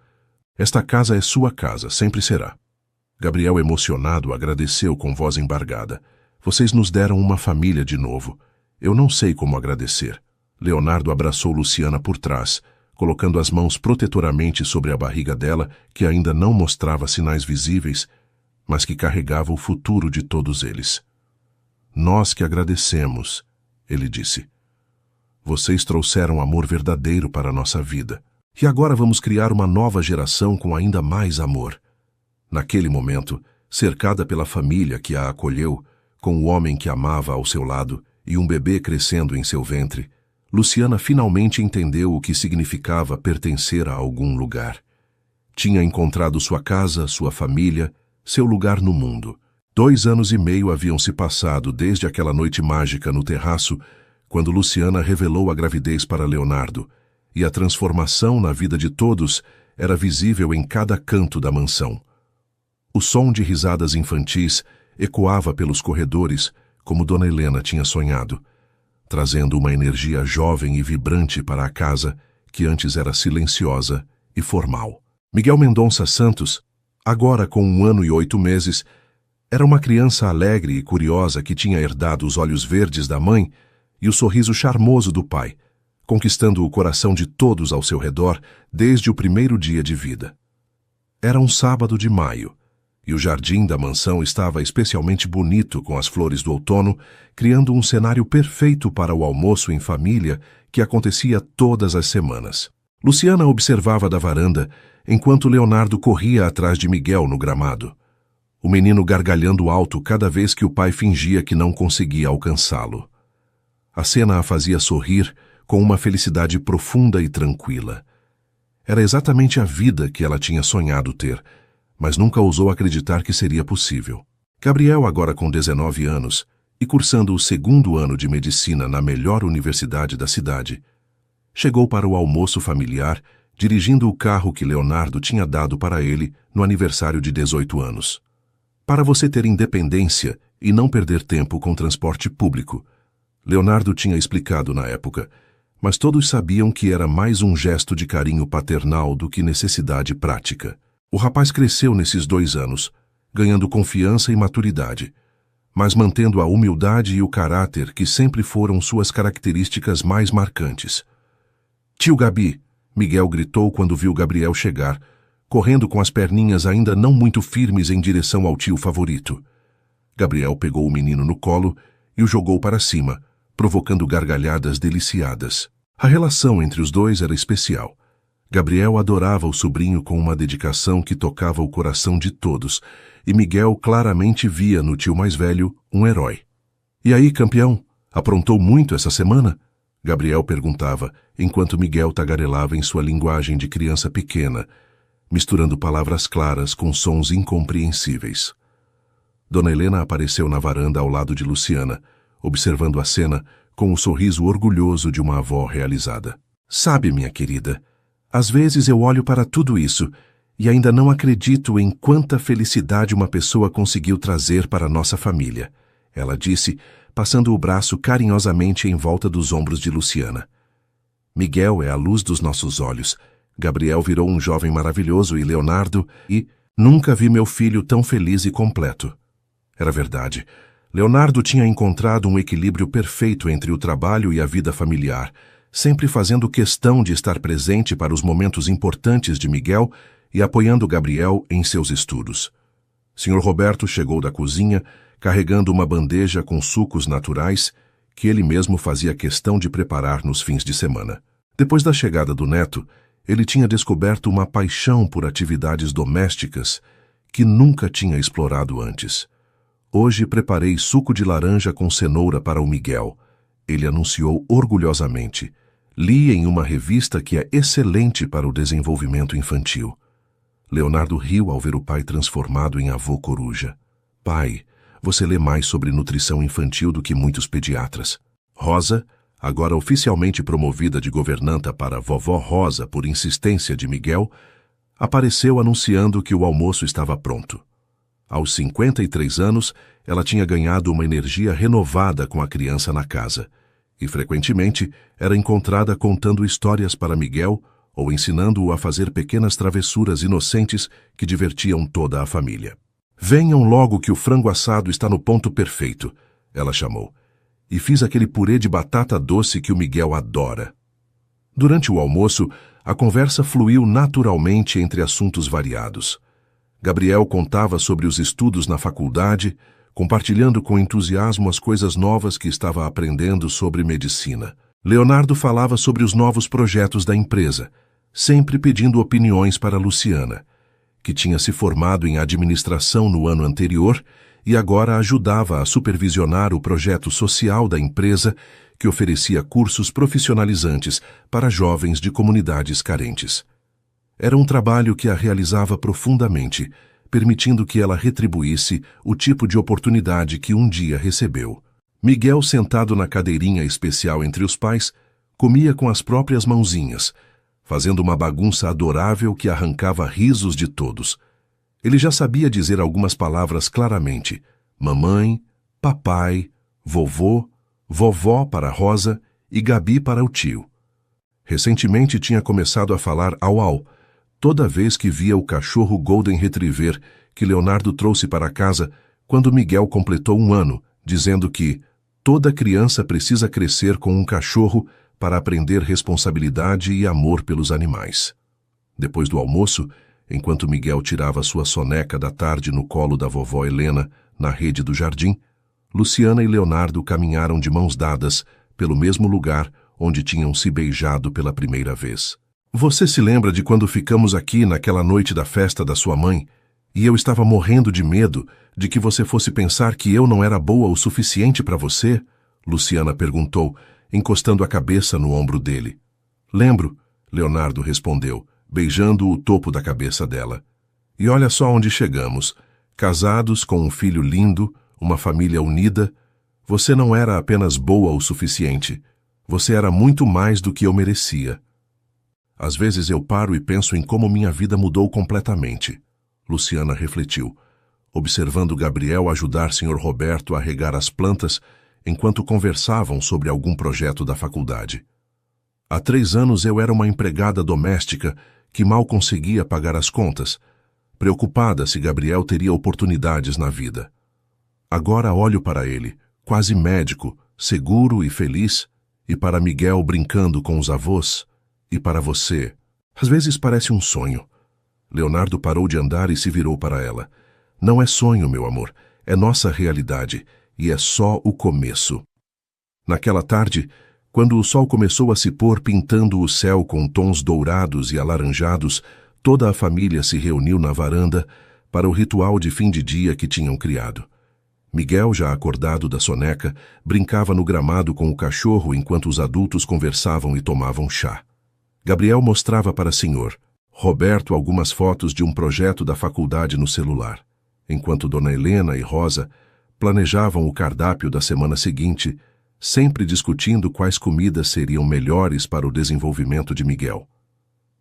Esta casa é sua casa, sempre será. Gabriel, emocionado, agradeceu com voz embargada. Vocês nos deram uma família de novo. Eu não sei como agradecer. Leonardo abraçou Luciana por trás, colocando as mãos protetoramente sobre a barriga dela, que ainda não mostrava sinais visíveis, mas que carregava o futuro de todos eles. Nós que agradecemos, ele disse. Vocês trouxeram amor verdadeiro para a nossa vida. E agora vamos criar uma nova geração com ainda mais amor. Naquele momento, cercada pela família que a acolheu, com o homem que amava ao seu lado e um bebê crescendo em seu ventre, Luciana finalmente entendeu o que significava pertencer a algum lugar. Tinha encontrado sua casa, sua família, seu lugar no mundo. 2 anos e meio haviam se passado desde aquela noite mágica no terraço, quando Luciana revelou a gravidez para Leonardo, e a transformação na vida de todos era visível em cada canto da mansão. O som de risadas infantis ecoava pelos corredores, como Dona Helena tinha sonhado, trazendo uma energia jovem e vibrante para a casa que antes era silenciosa e formal. Miguel Mendonça Santos, agora com 1 ano e 8 meses, era uma criança alegre e curiosa que tinha herdado os olhos verdes da mãe e o sorriso charmoso do pai, conquistando o coração de todos ao seu redor desde o primeiro dia de vida. Era um sábado de maio, e o jardim da mansão estava especialmente bonito com as flores do outono, criando um cenário perfeito para o almoço em família que acontecia todas as semanas. Luciana observava da varanda, enquanto Leonardo corria atrás de Miguel no gramado, o menino gargalhando alto cada vez que o pai fingia que não conseguia alcançá-lo. A cena a fazia sorrir com uma felicidade profunda e tranquila. Era exatamente a vida que ela tinha sonhado ter, mas nunca ousou acreditar que seria possível. Gabriel, agora com 19 anos e cursando o 2º ano de medicina na melhor universidade da cidade, chegou para o almoço familiar dirigindo o carro que Leonardo tinha dado para ele no aniversário de 18 anos. Para você ter independência e não perder tempo com transporte público, Leonardo tinha explicado na época, mas todos sabiam que era mais um gesto de carinho paternal do que necessidade prática. O rapaz cresceu nesses 2 anos, ganhando confiança e maturidade, mas mantendo a humildade e o caráter que sempre foram suas características mais marcantes. "Tio Gabi!" Miguel gritou quando viu Gabriel chegar, correndo com as perninhas ainda não muito firmes em direção ao tio favorito. Gabriel pegou o menino no colo e o jogou para cima, provocando gargalhadas deliciadas. A relação entre os dois era especial. Gabriel adorava o sobrinho com uma dedicação que tocava o coração de todos, e Miguel claramente via no tio mais velho um herói. "E aí, campeão, aprontou muito essa semana?" Gabriel perguntava, enquanto Miguel tagarelava em sua linguagem de criança pequena, misturando palavras claras com sons incompreensíveis. Dona Helena apareceu na varanda ao lado de Luciana, observando a cena com o sorriso orgulhoso de uma avó realizada. "Sabe, minha querida, às vezes eu olho para tudo isso e ainda não acredito em quanta felicidade uma pessoa conseguiu trazer para nossa família", ela disse, passando o braço carinhosamente em volta dos ombros de Luciana. "Miguel é a luz dos nossos olhos. Gabriel virou um jovem maravilhoso e Leonardo, e nunca vi meu filho tão feliz e completo." Era verdade. Leonardo tinha encontrado um equilíbrio perfeito entre o trabalho e a vida familiar, sempre fazendo questão de estar presente para os momentos importantes de Miguel e apoiando Gabriel em seus estudos. Sr. Roberto chegou da cozinha, carregando uma bandeja com sucos naturais que ele mesmo fazia questão de preparar nos fins de semana. Depois da chegada do neto, ele tinha descoberto uma paixão por atividades domésticas que nunca tinha explorado antes. "Hoje preparei suco de laranja com cenoura para o Miguel", ele anunciou orgulhosamente. "Li em uma revista que é excelente para o desenvolvimento infantil." Leonardo riu ao ver o pai transformado em avô coruja. "Pai, você lê mais sobre nutrição infantil do que muitos pediatras." Rosa, agora oficialmente promovida de governanta para Vovó Rosa por insistência de Miguel, apareceu anunciando que o almoço estava pronto. Aos 53 anos, ela tinha ganhado uma energia renovada com a criança na casa, e frequentemente era encontrada contando histórias para Miguel ou ensinando-o a fazer pequenas travessuras inocentes que divertiam toda a família. "Venham logo que o frango assado está no ponto perfeito", ela chamou, "e fiz aquele purê de batata doce que o Miguel adora." Durante o almoço, a conversa fluiu naturalmente entre assuntos variados. Gabriel contava sobre os estudos na faculdade, compartilhando com entusiasmo as coisas novas que estava aprendendo sobre medicina. Leonardo falava sobre os novos projetos da empresa, sempre pedindo opiniões para Luciana, que tinha se formado em administração no ano anterior e agora ajudava a supervisionar o projeto social da empresa, que oferecia cursos profissionalizantes para jovens de comunidades carentes. Era um trabalho que a realizava profundamente, permitindo que ela retribuísse o tipo de oportunidade que um dia recebeu. Miguel, sentado na cadeirinha especial entre os pais, comia com as próprias mãozinhas, fazendo uma bagunça adorável que arrancava risos de todos. Ele já sabia dizer algumas palavras claramente, mamãe, papai, vovô, vovó para Rosa e Gabi para o tio. Recentemente tinha começado a falar au-au, toda vez que via o cachorro Golden Retriever que Leonardo trouxe para casa quando Miguel completou 1 ano, dizendo que toda criança precisa crescer com um cachorro para aprender responsabilidade e amor pelos animais. Depois do almoço, enquanto Miguel tirava sua soneca da tarde no colo da vovó Helena, na rede do jardim, Luciana e Leonardo caminharam de mãos dadas pelo mesmo lugar onde tinham se beijado pela primeira vez. Você se lembra de quando ficamos aqui naquela noite da festa da sua mãe e eu estava morrendo de medo de que você fosse pensar que eu não era boa o suficiente para você? Luciana perguntou, encostando a cabeça no ombro dele. Lembro, Leonardo respondeu, beijando o topo da cabeça dela. E olha só onde chegamos. Casados com um filho lindo, uma família unida. Você não era apenas boa o suficiente. Você era muito mais do que eu merecia. Às vezes eu paro e penso em como minha vida mudou completamente. Luciana refletiu, observando Gabriel ajudar Sr. Roberto a regar as plantas enquanto conversavam sobre algum projeto da faculdade. Há 3 anos eu era uma empregada doméstica que mal conseguia pagar as contas, preocupada se Gabriel teria oportunidades na vida. Agora olho para ele, quase médico, seguro e feliz, e para Miguel brincando com os avós, e para você. Às vezes parece um sonho. Leonardo parou de andar e se virou para ela. Não é sonho, meu amor, é nossa realidade, e é só o começo. Naquela tarde, quando o sol começou a se pôr pintando o céu com tons dourados e alaranjados, toda a família se reuniu na varanda para o ritual de fim de dia que tinham criado. Miguel, já acordado da soneca, brincava no gramado com o cachorro enquanto os adultos conversavam e tomavam chá. Gabriel mostrava para Sr. Roberto algumas fotos de um projeto da faculdade no celular, enquanto Dona Helena e Rosa planejavam o cardápio da semana seguinte, sempre discutindo quais comidas seriam melhores para o desenvolvimento de Miguel.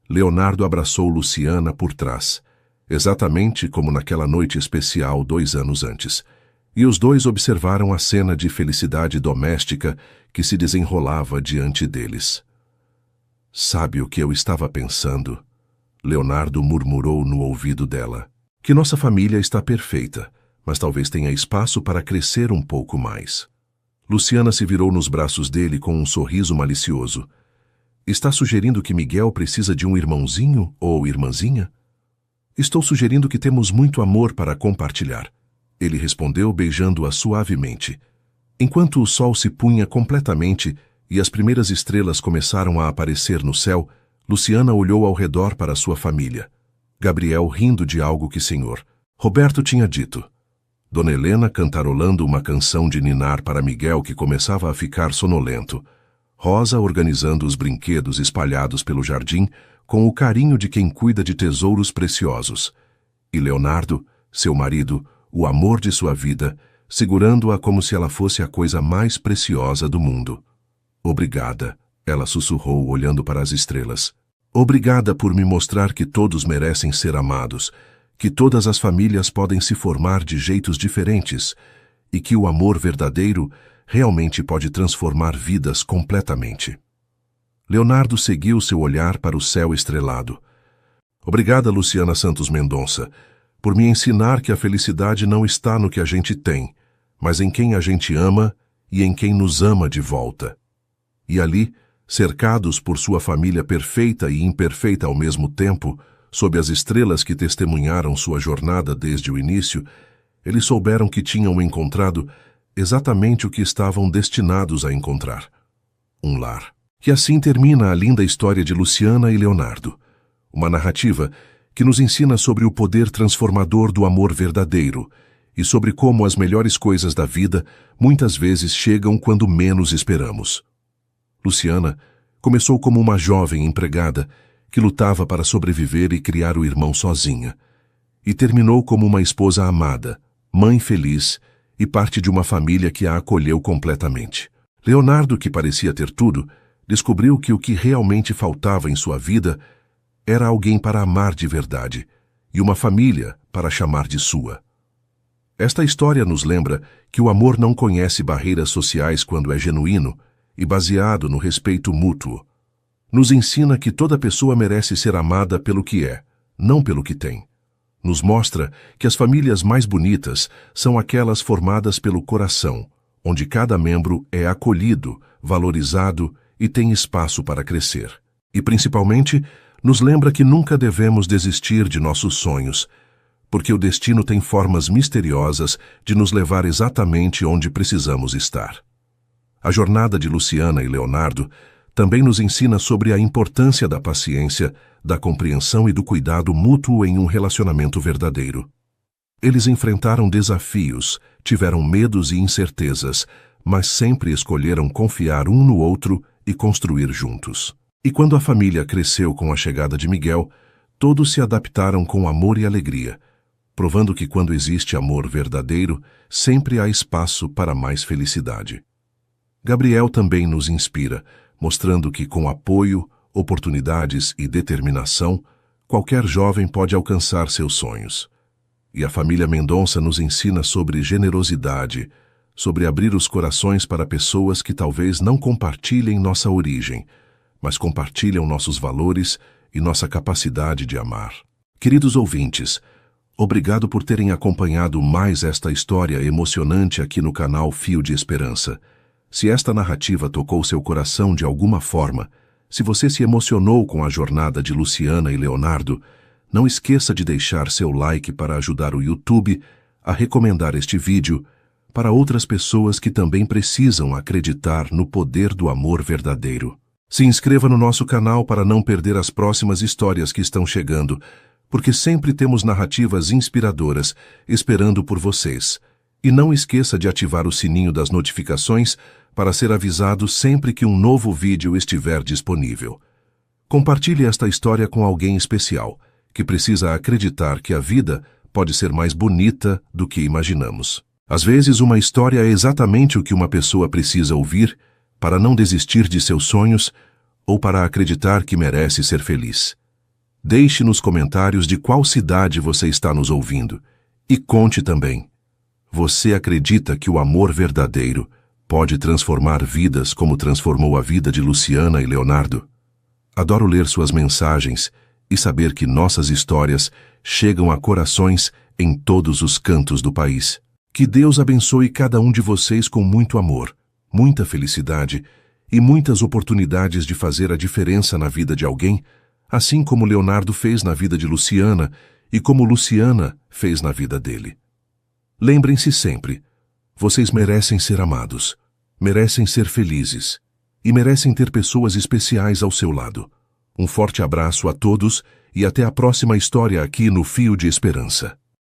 Leonardo abraçou Luciana por trás, exatamente como naquela noite especial 2 anos antes, e os dois observaram a cena de felicidade doméstica que se desenrolava diante deles. Sabe o que eu estava pensando? Leonardo murmurou no ouvido dela. Que nossa família está perfeita, mas talvez tenha espaço para crescer um pouco mais. Luciana se virou nos braços dele com um sorriso malicioso. Está sugerindo que Miguel precisa de um irmãozinho ou irmãzinha? Estou sugerindo que temos muito amor para compartilhar. Ele respondeu beijando-a suavemente. Enquanto o sol se punha completamente e as primeiras estrelas começaram a aparecer no céu, Luciana olhou ao redor para sua família. Gabriel rindo de algo que Sr. Roberto tinha dito. Dona Helena cantarolando uma canção de ninar para Miguel que começava a ficar sonolento. Rosa organizando os brinquedos espalhados pelo jardim com o carinho de quem cuida de tesouros preciosos. E Leonardo, seu marido, o amor de sua vida, segurando-a como se ela fosse a coisa mais preciosa do mundo. Obrigada, ela sussurrou olhando para as estrelas. Obrigada por me mostrar que todos merecem ser amados, que todas as famílias podem se formar de jeitos diferentes e que o amor verdadeiro realmente pode transformar vidas completamente. Leonardo seguiu seu olhar para o céu estrelado. Obrigada, Luciana Santos Mendonça, por me ensinar que a felicidade não está no que a gente tem, mas em quem a gente ama e em quem nos ama de volta. E ali, cercados por sua família perfeita e imperfeita ao mesmo tempo, sob as estrelas que testemunharam sua jornada desde o início, eles souberam que tinham encontrado exatamente o que estavam destinados a encontrar. Um lar. E assim termina a linda história de Luciana e Leonardo. Uma narrativa que nos ensina sobre o poder transformador do amor verdadeiro e sobre como as melhores coisas da vida muitas vezes chegam quando menos esperamos. Luciana começou como uma jovem empregada que lutava para sobreviver e criar o irmão sozinha, e terminou como uma esposa amada, mãe feliz e parte de uma família que a acolheu completamente. Leonardo, que parecia ter tudo, descobriu que o que realmente faltava em sua vida era alguém para amar de verdade e uma família para chamar de sua. Esta história nos lembra que o amor não conhece barreiras sociais quando é genuíno e baseado no respeito mútuo. Nos ensina que toda pessoa merece ser amada pelo que é, não pelo que tem. Nos mostra que as famílias mais bonitas são aquelas formadas pelo coração, onde cada membro é acolhido, valorizado e tem espaço para crescer. E, principalmente, nos lembra que nunca devemos desistir de nossos sonhos, porque o destino tem formas misteriosas de nos levar exatamente onde precisamos estar. A jornada de Luciana e Leonardo também nos ensina sobre a importância da paciência, da compreensão e do cuidado mútuo em um relacionamento verdadeiro. Eles enfrentaram desafios, tiveram medos e incertezas, mas sempre escolheram confiar um no outro e construir juntos. E quando a família cresceu com a chegada de Miguel, todos se adaptaram com amor e alegria, provando que quando existe amor verdadeiro, sempre há espaço para mais felicidade. Gabriel também nos inspira, mostrando que com apoio, oportunidades e determinação, qualquer jovem pode alcançar seus sonhos. E a família Mendonça nos ensina sobre generosidade, sobre abrir os corações para pessoas que talvez não compartilhem nossa origem, mas compartilham nossos valores e nossa capacidade de amar. Queridos ouvintes, obrigado por terem acompanhado mais esta história emocionante aqui no canal Fio de Esperança. Se esta narrativa tocou seu coração de alguma forma, se você se emocionou com a jornada de Luciana e Leonardo, não esqueça de deixar seu like para ajudar o YouTube a recomendar este vídeo para outras pessoas que também precisam acreditar no poder do amor verdadeiro. Se inscreva no nosso canal para não perder as próximas histórias que estão chegando, porque sempre temos narrativas inspiradoras esperando por vocês. E não esqueça de ativar o sininho das notificações para ser avisado sempre que um novo vídeo estiver disponível. Compartilhe esta história com alguém especial, que precisa acreditar que a vida pode ser mais bonita do que imaginamos. Às vezes, uma história é exatamente o que uma pessoa precisa ouvir para não desistir de seus sonhos ou para acreditar que merece ser feliz. Deixe nos comentários de qual cidade você está nos ouvindo e conte também. Você acredita que o amor verdadeiro pode transformar vidas como transformou a vida de Luciana e Leonardo? Adoro ler suas mensagens e saber que nossas histórias chegam a corações em todos os cantos do país. Que Deus abençoe cada um de vocês com muito amor, muita felicidade e muitas oportunidades de fazer a diferença na vida de alguém, assim como Leonardo fez na vida de Luciana e como Luciana fez na vida dele. Lembrem-se sempre, vocês merecem ser amados, merecem ser felizes e merecem ter pessoas especiais ao seu lado. Um forte abraço a todos e até a próxima história aqui no Fio de Esperança.